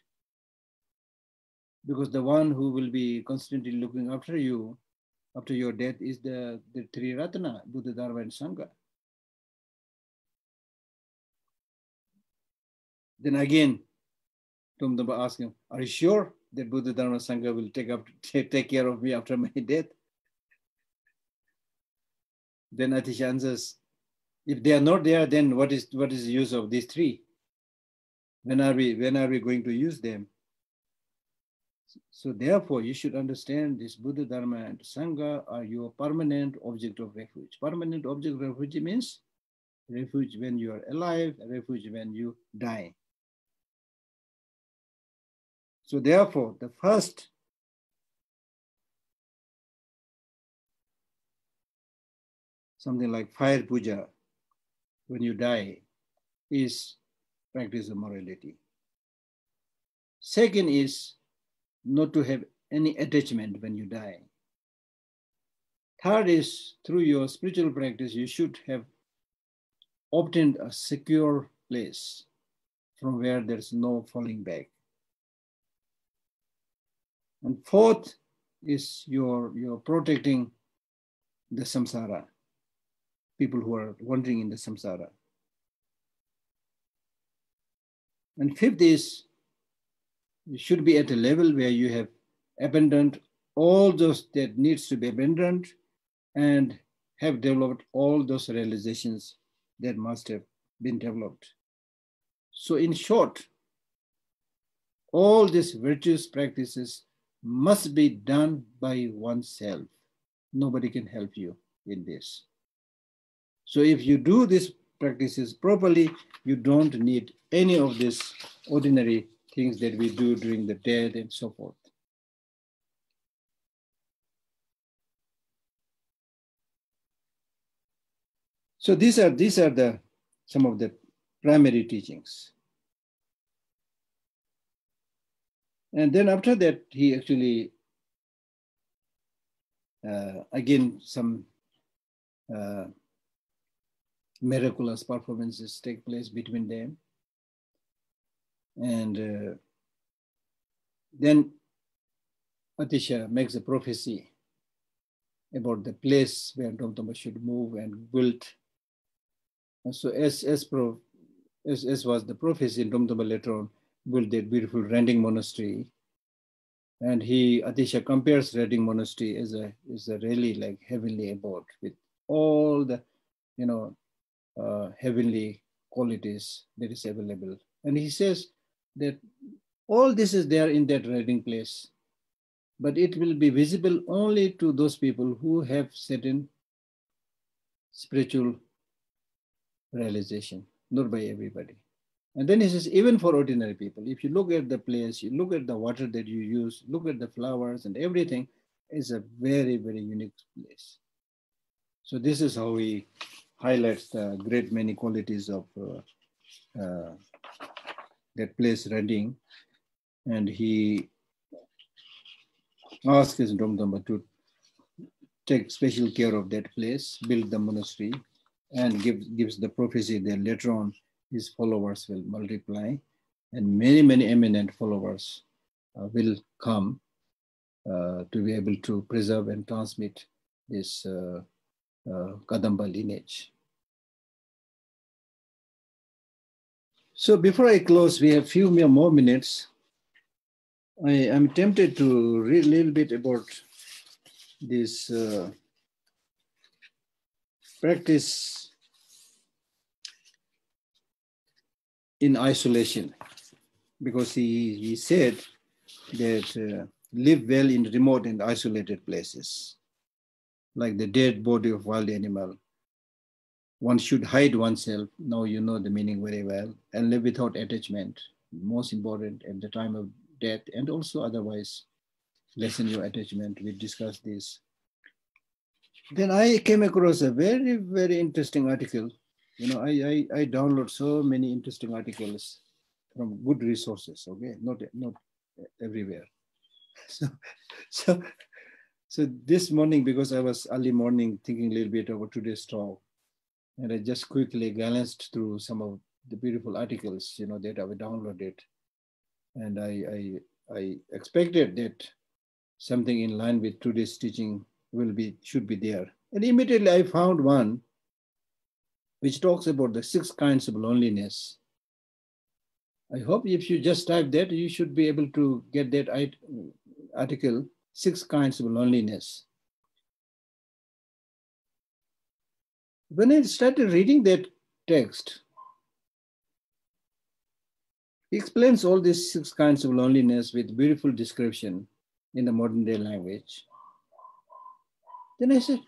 [SPEAKER 2] Because the one who will be constantly looking after you after your death is the Three Ratana, Buddha, Dharma, and Sangha. Then again, Tumdamba asks him, are you sure that Buddha, Dharma, Sangha will take care of me after my death? Then Atisha answers, if they are not there, then what is the use of these three? When are we going to use them? So therefore, you should understand this Buddha, Dharma, and Sangha are your permanent object of refuge. Permanent object of refuge means refuge when you are alive, refuge when you die. So therefore, the first something like fire puja when you die is practice of morality. Second is not to have any attachment when you die. Third is through your spiritual practice, you should have obtained a secure place from where there's no falling back. And fourth is you're protecting the samsara, people who are wandering in the samsara. And fifth is you should be at a level where you have abandoned all those that needs to be abandoned and have developed all those realizations that must have been developed. So in short, all these virtuous practices must be done by oneself. Nobody can help you in this. So if you do these practices properly, you don't need any of these ordinary things that we do during the day and so forth. So these are some of the primary teachings. And then after that, he actually, again, some miraculous performances take place between them. And then Atisha makes a prophecy about the place where Dhamma should move and build. And so as was the prophecy, Dhamma later on built that beautiful Rending monastery. And Atisha compares Rending monastery as a really like heavenly abode with all the, heavenly qualities that is available. And he says that all this is there in that Rending place, but it will be visible only to those people who have certain spiritual realization, not by everybody. And then he says, even for ordinary people, if you look at the place, you look at the water that you use, look at the flowers and everything, is a very, very unique place. So this is how he highlights the great many qualities of that place, Rending. And he asks his Dhamma to take special care of that place, build the monastery, and gives the prophecy that later on his followers will multiply and many, many eminent followers will come to be able to preserve and transmit this Kadamba lineage. So before I close, we have a few more minutes. I am tempted to read a little bit about this practice in isolation, because he said that live well in remote and isolated places, like the dead body of wild animal. One should hide oneself, now you know the meaning very well, and live without attachment, most important at the time of death, and also otherwise lessen your attachment. We discussed this. Then I came across a very, very interesting article. I download so many interesting articles from good resources, okay? Not everywhere. So this morning, because I was early morning thinking a little bit about today's talk, and I just quickly glanced through some of the beautiful articles, that I downloaded. And I expected that something in line with today's teaching should be there. And immediately I found one which talks about the 6 kinds of loneliness. I hope if you just type that, you should be able to get that article, 6 kinds of loneliness. When I started reading that text, he explains all these 6 kinds of loneliness with beautiful description in the modern day language. Then I said,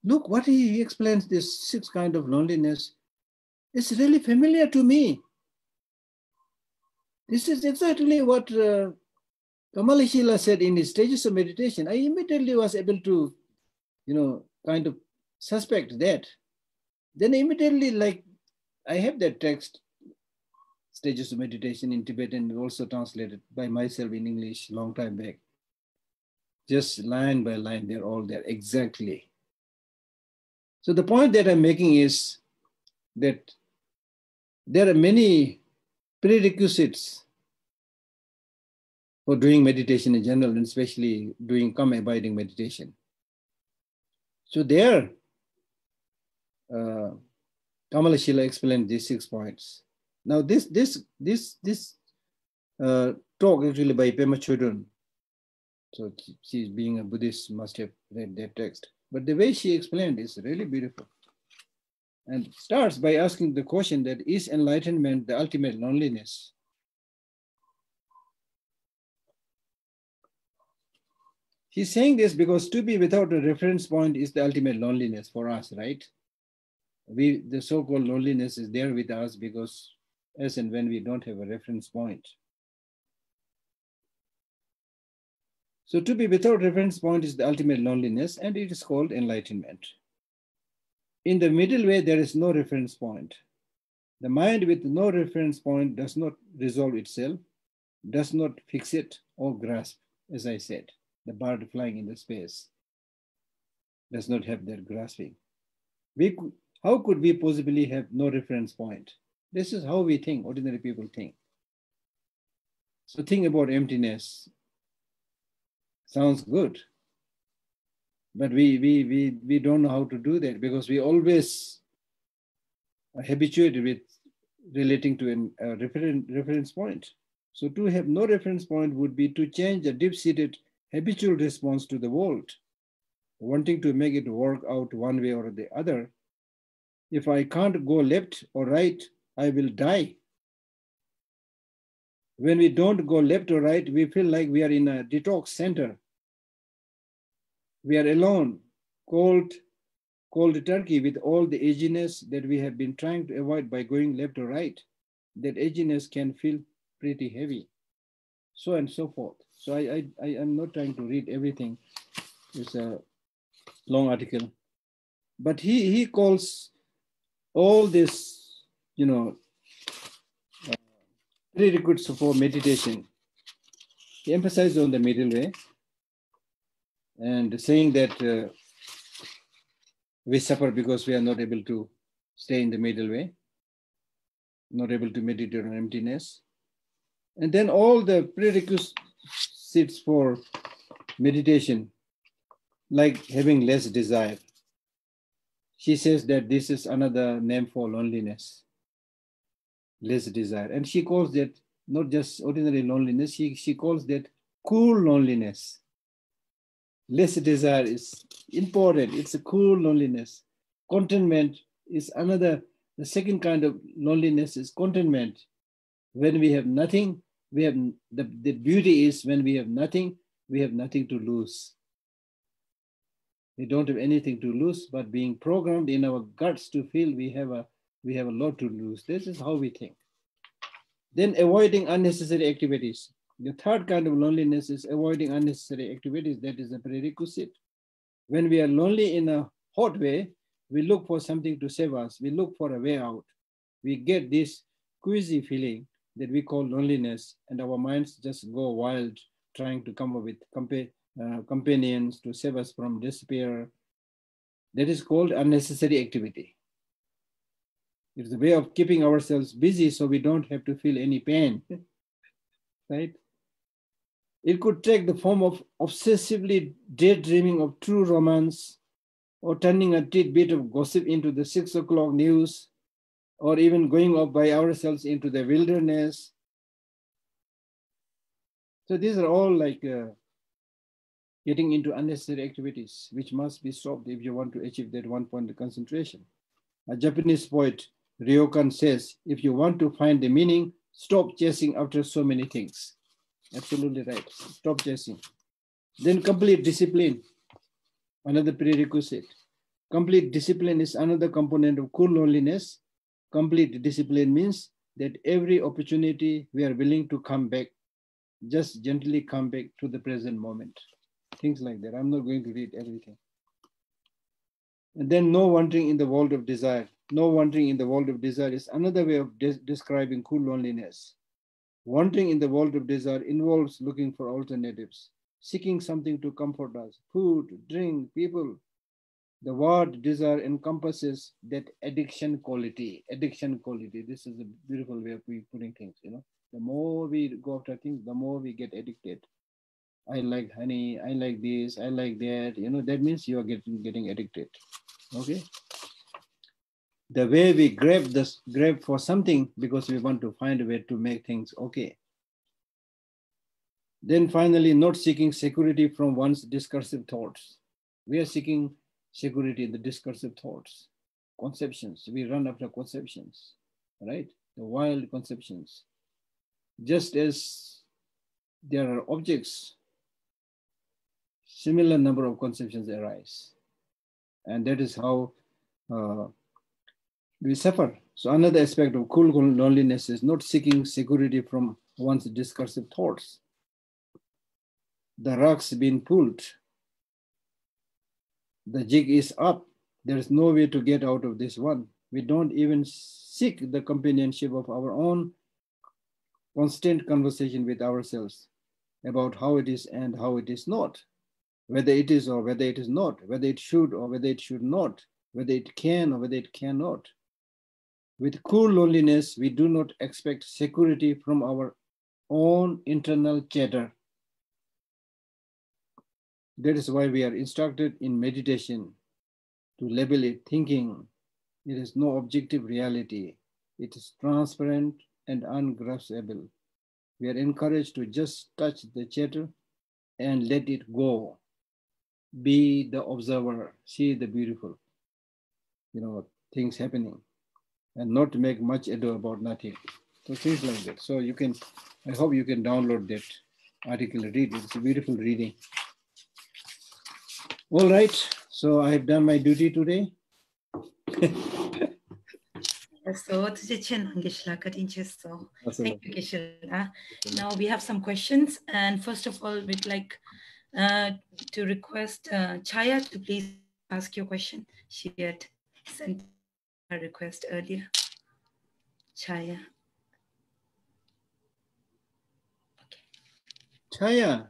[SPEAKER 2] look what he explains, this 6 kind of loneliness. It's really familiar to me. This is exactly what Kamalashila said in his stages of meditation. I immediately was able to, kind of suspect that. Then immediately, like, I have that text, Stages of Meditation in Tibetan, also translated by myself in English long time back. Just line by line, they're all there, exactly. So the point that I'm making is that there are many prerequisites for doing meditation in general, and especially doing calm abiding meditation. So there, Kamalashila explained these 6 points. Now this talk actually by Pema Chodron, so she's being a Buddhist, must have read that text. But the way she explained is really beautiful. And starts by asking the question that, is enlightenment the ultimate loneliness? She's saying this because to be without a reference point is the ultimate loneliness for us, right? The so-called loneliness is there with us because as and when we don't have a reference point. So to be without reference point is the ultimate loneliness, and it is called enlightenment. In the middle way, there is no reference point. The mind with no reference point does not resolve itself, does not fix it or grasp, as I said. The bird flying in the space does not have that grasping. How could we possibly have no reference point? This is how we think, ordinary people think. So think about emptiness. Sounds good. But we don't know how to do that because we always are habituated with relating to a reference point. So to have no reference point would be to change a deep-seated habitual response to the world, wanting to make it work out one way or the other. If I can't go left or right, I will die. When we don't go left or right, we feel like we are in a detox center. We are alone, cold turkey with all the edginess that we have been trying to avoid by going left or right. That edginess can feel pretty heavy, so and so forth. So I am not trying to read everything. It's a long article. But he calls all this, prerequisites for meditation. He emphasized on the middle way and saying that we suffer because we are not able to stay in the middle way, not able to meditate on emptiness. And then all the prerequisites for meditation, like having less desire. She says that this is another name for loneliness, less desire. And she calls that not just ordinary loneliness, she calls that cool loneliness. Less desire is important. It's a cool loneliness. Contentment is another, the second kind of loneliness is contentment. When we have nothing, we have the beauty is when we have nothing to lose. We don't have anything to lose, but being programmed in our guts to feel we have a lot to lose. This is how we think. Then avoiding unnecessary activities. The third kind of loneliness is avoiding unnecessary activities. That is a prerequisite. When we are lonely in a hot way, we look for something to save us. We look for a way out. We get this queasy feeling that we call loneliness, and our minds just go wild trying to come up with companions to save us from despair. That is called unnecessary activity. It's a way of keeping ourselves busy so we don't have to feel any pain, right? It could take the form of obsessively daydreaming of true romance, or turning a tidbit of gossip into the 6 o'clock news, or even going off by ourselves into the wilderness. So these are all like getting into unnecessary activities, which must be stopped if you want to achieve that 1 point of concentration. A Japanese poet, Ryokan, says, if you want to find the meaning, stop chasing after so many things. Absolutely right. Stop chasing. Then complete discipline, another prerequisite. Complete discipline is another component of cool loneliness. Complete discipline means that every opportunity we are willing to come back, just gently come back to the present moment. Things like that. I'm not going to read everything. And then no wandering in the world of desire. No wandering in the world of desire is another way of describing cool loneliness. Wandering in the world of desire involves looking for alternatives, seeking something to comfort us, food, drink, people. The word desire encompasses that addiction quality. Addiction quality. This is a beautiful way of putting things, you know. The more we go after things, the more we get addicted. I like honey, I like this, I like that. You know, that means you are getting addicted. Okay. The way we grab for something because we want to find a way to make things okay. Then finally, not seeking security from one's discursive thoughts. We are seeking security in the discursive thoughts, conceptions. We run after conceptions, right? The wild conceptions. Just as there are objects, similar number of conceptions arise. And that is how we suffer. So another aspect of cool loneliness is not seeking security from one's discursive thoughts. The rug's been pulled. The jig is up. There is no way to get out of this one. We don't even seek the companionship of our own constant conversation with ourselves about how it is and how it is not, whether it is or whether it is not, whether it should or whether it should not, whether it can or whether it cannot. With cool loneliness, we do not expect security from our own internal chatter. That is why we are instructed in meditation to label it thinking. It is no objective reality. It is transparent and ungraspable. We are encouraged to just touch the chatter and let it go. Be the observer, see the beautiful, things happening, and not make much ado about nothing. So things like that. So you can, I hope you can download that article, read it. It's a beautiful reading. All right, so I have done my duty today.
[SPEAKER 1] So thank you, Geshe. Now we have some questions, and first of all, we'd like to request Chaya to please ask your question. She had sent a request earlier. Chaya.
[SPEAKER 2] Okay. Chaya.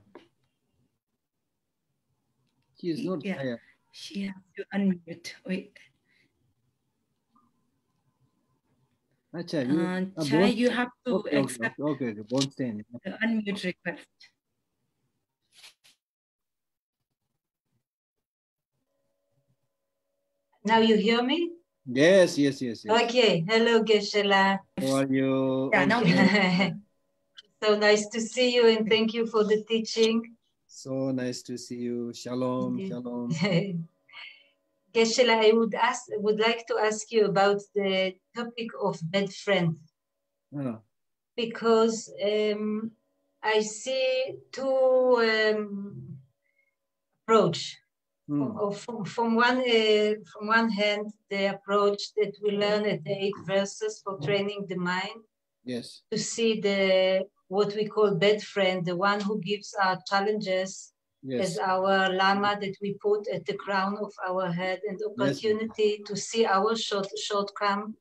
[SPEAKER 2] She is not
[SPEAKER 1] yeah,
[SPEAKER 2] Chaya.
[SPEAKER 1] She has to unmute. Wait. Chaya, you have to accept
[SPEAKER 2] the
[SPEAKER 1] unmute request.
[SPEAKER 3] Now you hear me?
[SPEAKER 2] Yes.
[SPEAKER 3] Okay. Hello, Geshe Lhakdor.
[SPEAKER 2] How are you?
[SPEAKER 1] Yeah, now we can.
[SPEAKER 3] So nice to see you, and thank you for the teaching.
[SPEAKER 2] So nice to see you. Shalom, shalom.
[SPEAKER 3] Geshe Lhakdor, I would like to ask you about the topic of bad friend. Because I see two approach. From one hand, the approach that we learn at the 8 verses for training the mind.
[SPEAKER 2] Yes.
[SPEAKER 3] To see what we call bad friend, the one who gives our challenges as our lama that we put at the crown of our head, and opportunity to see our shortcomings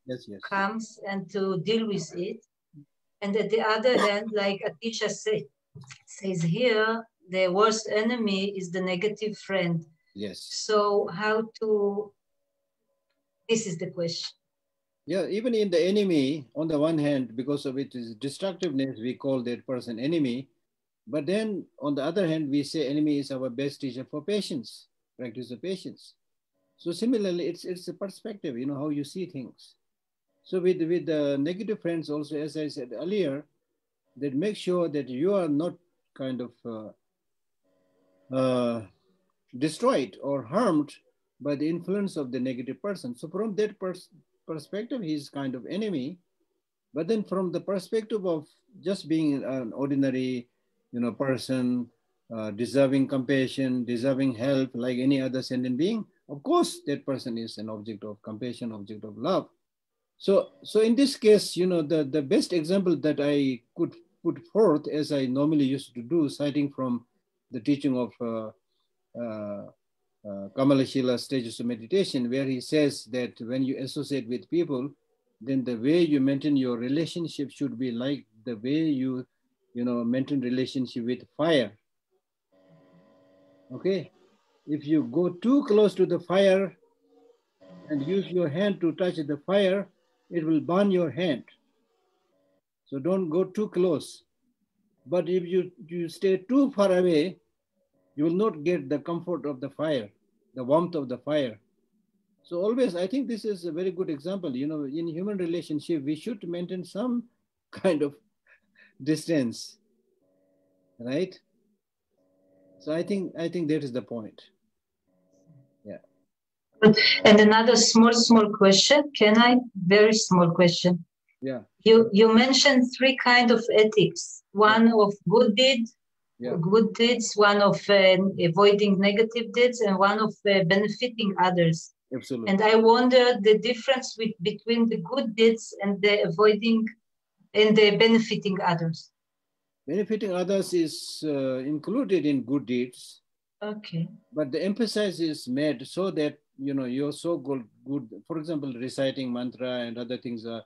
[SPEAKER 3] and to deal with it. And at the other hand, like Atisha says here, the worst enemy is the negative friend.
[SPEAKER 2] Yes.
[SPEAKER 3] So this is the question.
[SPEAKER 2] Yeah, even in the enemy, on the one hand, because of its destructiveness, we call that person enemy. But then on the other hand, we say enemy is our best teacher for patience, practice of patience. So similarly, it's a perspective, how you see things. So with the negative friends also, as I said earlier, that make sure that you are not kind of destroyed or harmed by the influence of the negative person. So from that perspective, he's kind of enemy. But then from the perspective of just being an ordinary, person, deserving compassion, deserving help like any other sentient being, of course, that person is an object of compassion, object of love. So in this case, the best example that I could put forth, as I normally used to do, citing from the teaching of Kamala Shila's Stages of Meditation, where he says that when you associate with people, then the way you maintain your relationship should be like the way you maintain relationship with fire. Okay, if you go too close to the fire and use your hand to touch the fire, it will burn your hand. So don't go too close. But if you stay too far away, you will not get the comfort of the fire, the warmth of the fire. So always, I think this is a very good example. In human relationship, we should maintain some kind of distance, right? So I think that is the point. Yeah.
[SPEAKER 3] And another small question. Can I? Very small question.
[SPEAKER 2] Yeah.
[SPEAKER 3] You mentioned three kinds of ethics. One of good deeds, one of avoiding negative deeds, and one of benefiting others.
[SPEAKER 2] Absolutely.
[SPEAKER 3] And I wonder the difference between the good deeds and the avoiding and the benefiting others.
[SPEAKER 2] Benefiting others is included in good deeds.
[SPEAKER 3] Okay.
[SPEAKER 2] But the emphasis is made so that you're so good. For example, reciting mantra and other things are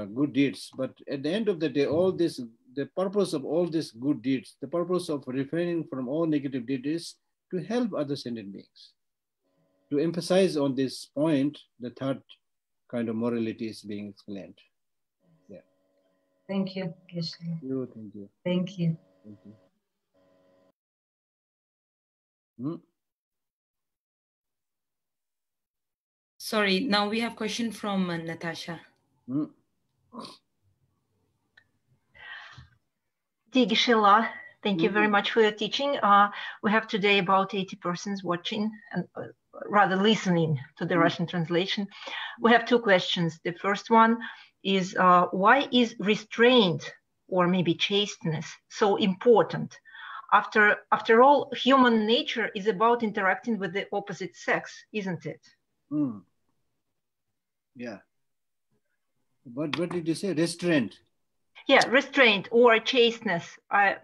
[SPEAKER 2] good deeds. But at the end of the day, the purpose of all these good deeds, the purpose of refraining from all negative deeds is to help other sentient beings. To emphasize on this point, the third kind of morality is being explained. Yeah.
[SPEAKER 3] Thank you, Geshe.
[SPEAKER 2] Thank you. Thank you.
[SPEAKER 3] Thank you.
[SPEAKER 2] Thank you.
[SPEAKER 1] Sorry, now we have a question from Natasha.
[SPEAKER 4] Geshe, thank you very much for your teaching. We have today about 80 persons watching and rather listening to the Russian translation. We have two questions. The first one is why is restraint or maybe chasteness so important? After all, human nature is about interacting with the opposite sex, isn't it?
[SPEAKER 2] Yeah. What did you say? Restraint.
[SPEAKER 4] Yeah, restraint or chasteness. I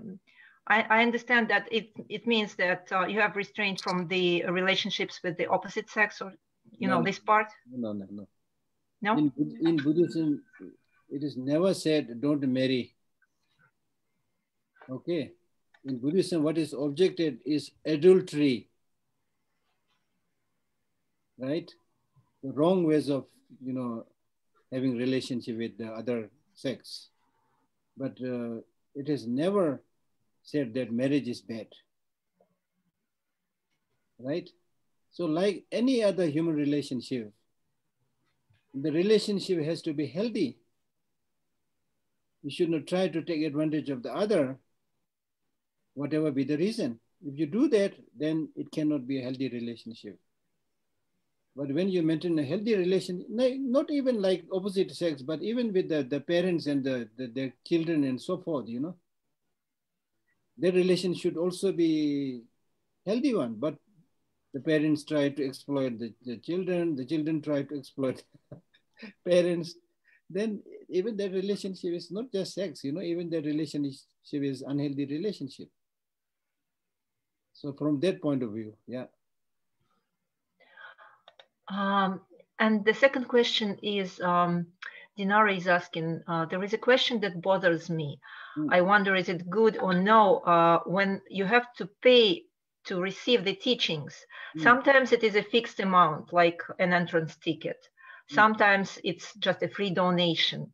[SPEAKER 4] understand that it means that you have restraint from the relationships with the opposite sex, or this part.
[SPEAKER 2] No.
[SPEAKER 4] No.
[SPEAKER 2] In Buddhism, it is never said don't marry. Okay. In Buddhism, what is objected is adultery. Right? The wrong ways of having relationship with the other sex. But it is never said that marriage is bad. Right? So like any other human relationship, the relationship has to be healthy. You should not try to take advantage of the other, whatever be the reason. If you do that, then it cannot be a healthy relationship. But when you maintain a healthy relationship, not even like opposite sex, but even with the parents and the children and so forth, their relation should also be healthy one. But the parents try to exploit the children try to exploit parents, then even their relationship is not just sex, even their relationship is unhealthy relationship. So from that point of view, yeah.
[SPEAKER 4] And the second question is, Dinara is asking, there is a question that bothers me. I wonder, is it good or no when you have to pay to receive the teachings? Sometimes it is a fixed amount, like an entrance ticket. Sometimes it's just a free donation.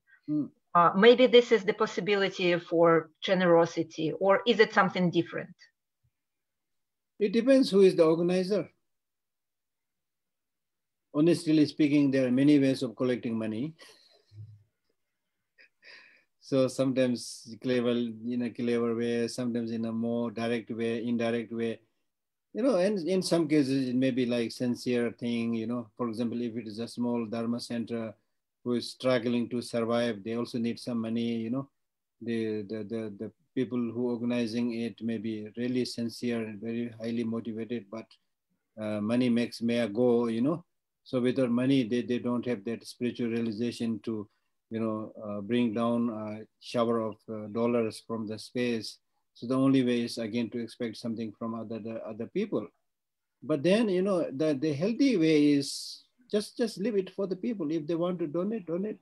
[SPEAKER 4] Maybe this is the possibility for generosity, or is it something different?
[SPEAKER 2] It depends who is the organizer. Honestly speaking, there are many ways of collecting money. So sometimes clever, in a clever way, sometimes in a more direct way, indirect way. And in some cases, it may be like sincere thing, For example, if it is a small Dharma center who is struggling to survive, they also need some money, The people who are organizing it may be really sincere and very highly motivated, but money makes mayor go, you know. So without money, they don't have that spiritual realization to, you know, bring down a shower of dollars from the space. So the only way is again to expect something from other people. But then, you know, the healthy way is just leave it for the people. If they want to donate, donate.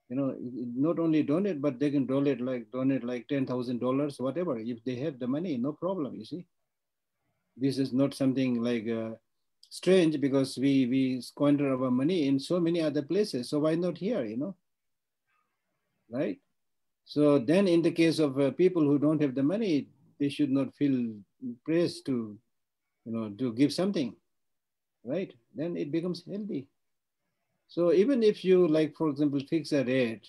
[SPEAKER 2] You know, not only donate, but they can donate like $10,000, whatever. If they have the money, no problem. You see, this is not something like strange, because we squander our money in so many other places. So why not here? You know, right? So then, in the case of people who don't have the money, they should not feel praised to, you know, to give something, right? Then it becomes healthy. So even if you, like, for example, fix a rate,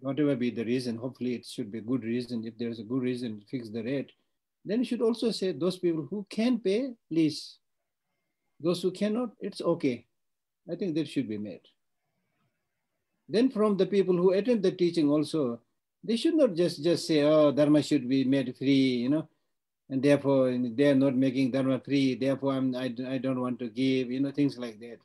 [SPEAKER 2] whatever be the reason, hopefully it should be a good reason. If there's a good reason to fix the rate, then you should also say those people who can pay, please. Those who cannot, it's okay. I think that should be made. Then from the people who attend the teaching also, they should not just say, oh, Dharma should be made free, you know, and therefore they are not making Dharma free, therefore I don't want to give, you know, things like that.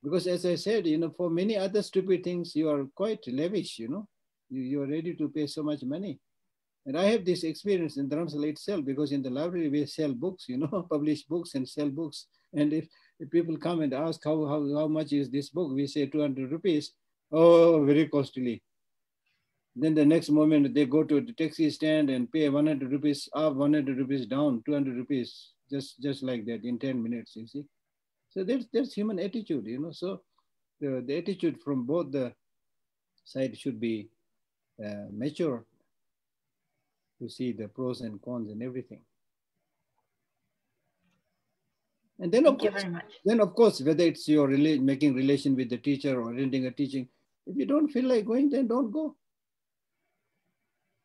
[SPEAKER 2] Because as I said, you know, for many other stupid things, you are quite lavish, you know, you are ready to pay so much money. And I have this experience in Dharamsala itself, because in the library we sell books, you know, publish books and sell books. And if people come and ask how much is this book, we say 200 rupees. Oh, very costly. Then the next moment they go to the taxi stand and pay 100 rupees up, 100 rupees down, 200 rupees, just like that in 10 minutes, you see. So there's human attitude, you know. So the attitude from both the sides should be mature to see the pros and cons and everything. And then of course, whether it's your making relation with the teacher or attending a teaching, if you don't feel like going, then don't go.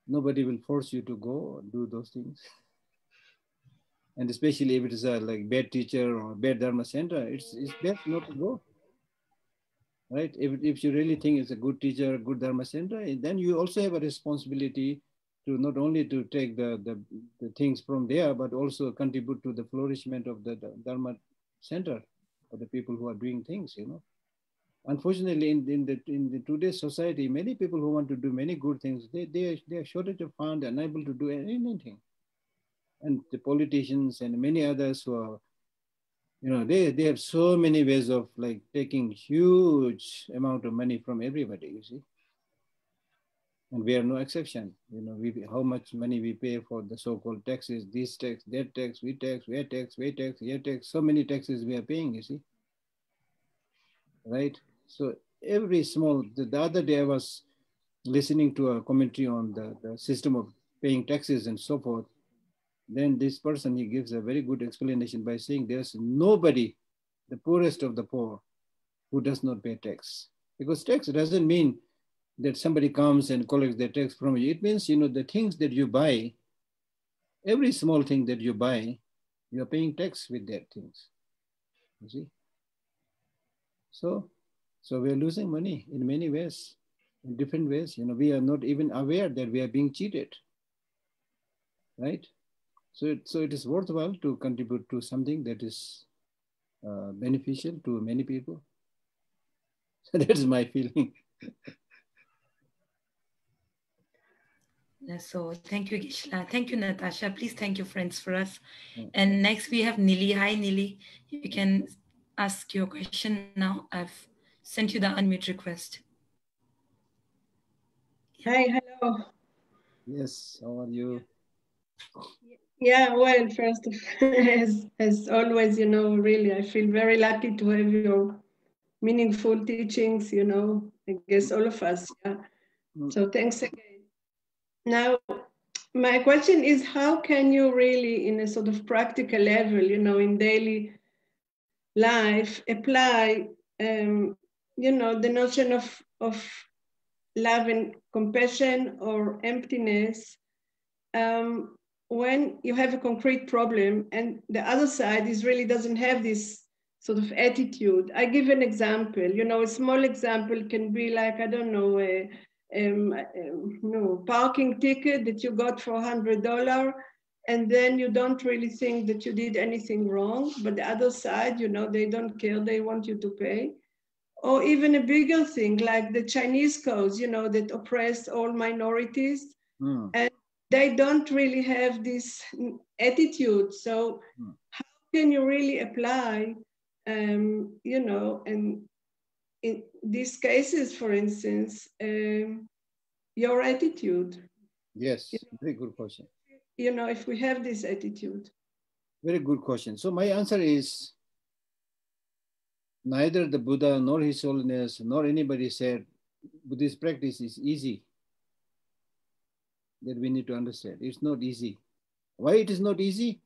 [SPEAKER 2] Nobody will force you to go or do those things. And especially if it is a like bad teacher or bad Dharma center, it's best not to go. Right? If you really think it's a good teacher, good Dharma center, then you also have a responsibility to not only to take the things from there, but also contribute to the flourishment of the Dharma center for the people who are doing things, you know. Unfortunately, in the today's society, many people who want to do many good things, they are shortage of fund, unable to do anything. And the politicians and many others who are, you know, they have so many ways of like taking huge amount of money from everybody, you see. And we are no exception. You know, how much money we pay for the so-called taxes, this tax, that tax, we tax, where tax, way tax, here tax, so many taxes we are paying, you see. Right? So every small, the other day I was listening to a commentary on the system of paying taxes and so forth. Then this person, he gives a very good explanation by saying there's nobody, the poorest of the poor, who does not pay tax. Because tax doesn't mean that somebody comes and collects the tax from you. It means, you know, the things that you buy, every small thing that you buy, you're paying tax with that things, you see. So we're losing money in many ways, in different ways. You know, we are not even aware that we are being cheated, right? So it is worthwhile to contribute to something that is beneficial to many people. So that is my feeling.
[SPEAKER 1] So thank you, Geshe. Thank you, Natasha. Please thank your friends for us. And next we have Nili. Hi, Nili. You can ask your question now. I've sent you the unmute request.
[SPEAKER 5] Hi, hello.
[SPEAKER 2] Yes, how are you?
[SPEAKER 5] Yeah, well, first, as always, you know, really, I feel very lucky to have your meaningful teachings, you know, I guess all of us, yeah. So thanks again. Now, my question is, how can you really, in a sort of practical level, you know, in daily life, apply, you know, the notion of love and compassion or emptiness when you have a concrete problem and the other side really doesn't have this sort of attitude? I give an example, you know, a small example can be like, I don't know, parking ticket that you got for $100 and then you don't really think that you did anything wrong, but the other side, you know, they don't care, they want you to pay. Or even a bigger thing like the Chinese codes, you know, that oppress all minorities. And they don't really have this attitude. So how can you really apply, you know, and in these cases, for instance, your attitude?
[SPEAKER 2] Yes, very good question.
[SPEAKER 5] You know, if we have this attitude.
[SPEAKER 2] Very good question. So my answer is, neither the Buddha nor His Holiness nor anybody said Buddhist practice is easy. That we need to understand. It's not easy. Why it is not easy?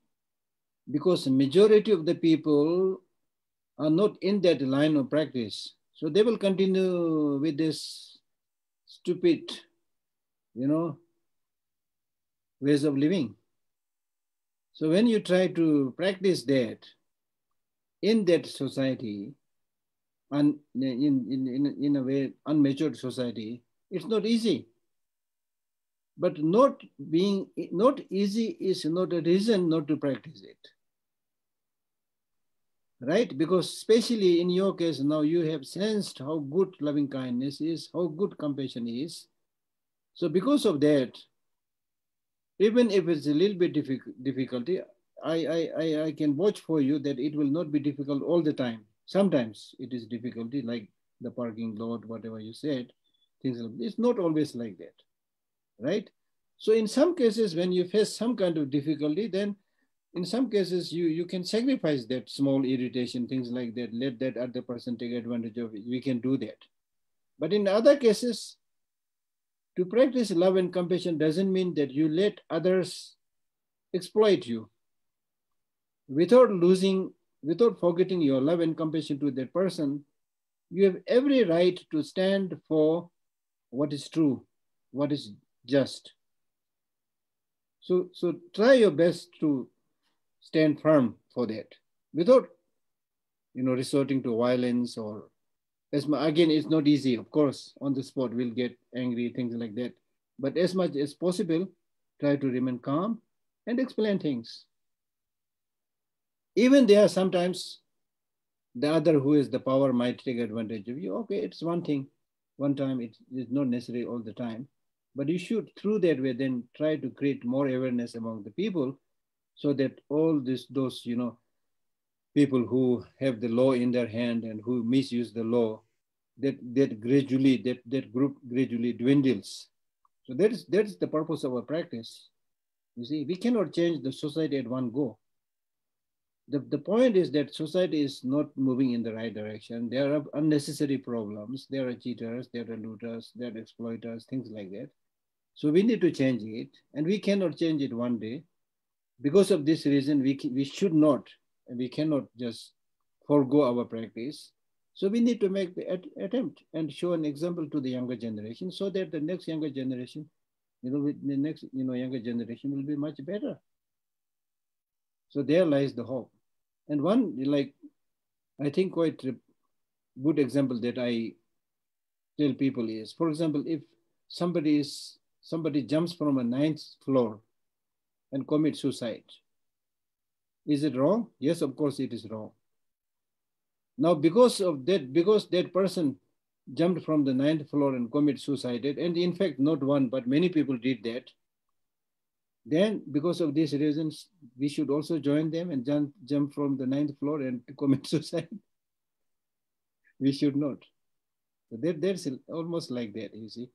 [SPEAKER 2] Because the majority of the people are not in that line of practice. So they will continue with this stupid, you know, ways of living. So when you try to practice that in that society, and in a way unmatured society, it's not easy. But not easy is not a reason not to practice it. Right? Because especially in your case, now you have sensed how good loving kindness is, how good compassion is. So because of that, even if it's a little bit difficulty, I can vouch for you that it will not be difficult all the time. Sometimes it is difficulty, like the parking lot, whatever you said, things like that. It's not always like that, right? So in some cases, when you face some kind of difficulty, then in some cases you can sacrifice that small irritation, things like that, let that other person take advantage of it. We can do that. But in other cases, to practice love and compassion doesn't mean that you let others exploit you. Without forgetting your love and compassion to that person, you have every right to stand for what is true, what is just. So try your best to stand firm for that without, you know, resorting to violence or, again, it's not easy, of course, on the spot we'll get angry, things like that. But as much as possible, try to remain calm and explain things. Even there, sometimes the other who is the power might take advantage of you. Okay, it's one thing, one time, it's not necessary all the time. But you should, through that way, then try to create more awareness among the people so that all those, you know, people who have the law in their hand and who misuse the law, that group gradually dwindles. So that's the purpose of our practice. You see, we cannot change the society at one go. The point is that society is not moving in the right direction. There are unnecessary problems. There are cheaters, there are looters, there are exploiters, things like that. So we need to change it, and we cannot change it one day. Because of this reason, we should not, and we cannot just forego our practice. So we need to make the attempt and show an example to the younger generation so that the next younger generation, you know, the next, you know, younger generation will be much better. So there lies the hope. And one, like, I think quite a good example that I tell people is, for example, if somebody jumps from a 9th floor and commits suicide, is it wrong? Yes, of course it is wrong. Now, because that person jumped from the 9th floor and committed suicide, and in fact, not one, but many people did that, then because of these reasons, we should also join them and jump from the 9th floor and commit suicide. We should not. So that's almost like that, you see.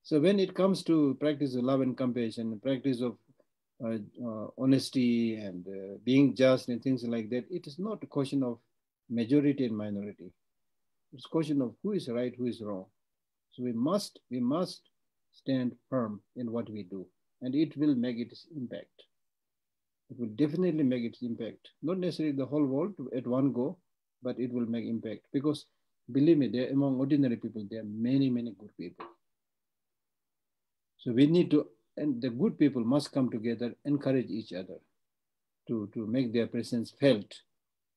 [SPEAKER 2] So when it comes to practice of love and compassion, practice of honesty and being just and things like that, it is not a question of majority and minority. It's a question of who is right, who is wrong. So we must stand firm in what we do, and it will make its impact. It will definitely make its impact. Not necessarily the whole world at one go, but it will make impact. Because believe me, there among ordinary people, there are many, many good people. So we need to, and the good people must come together, encourage each other to make their presence felt,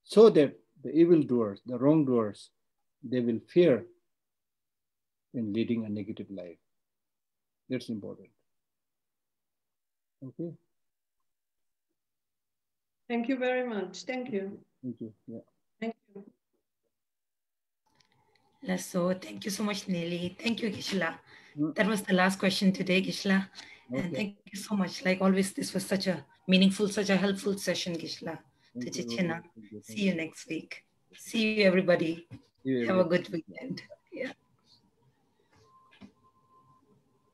[SPEAKER 2] so that the evildoers, the wrongdoers, they will fear in leading a negative life. That's important. Okay.
[SPEAKER 5] Thank you very much. Thank you.
[SPEAKER 2] Thank you. Yeah.
[SPEAKER 5] Thank you.
[SPEAKER 1] So thank you so much, Nelly. Thank you, Geshe. That was the last question today, Geshe. And thank you so much. Like always, this was such a meaningful, such a helpful session, Geshe. See you next week. See you, everybody. Have a good weekend.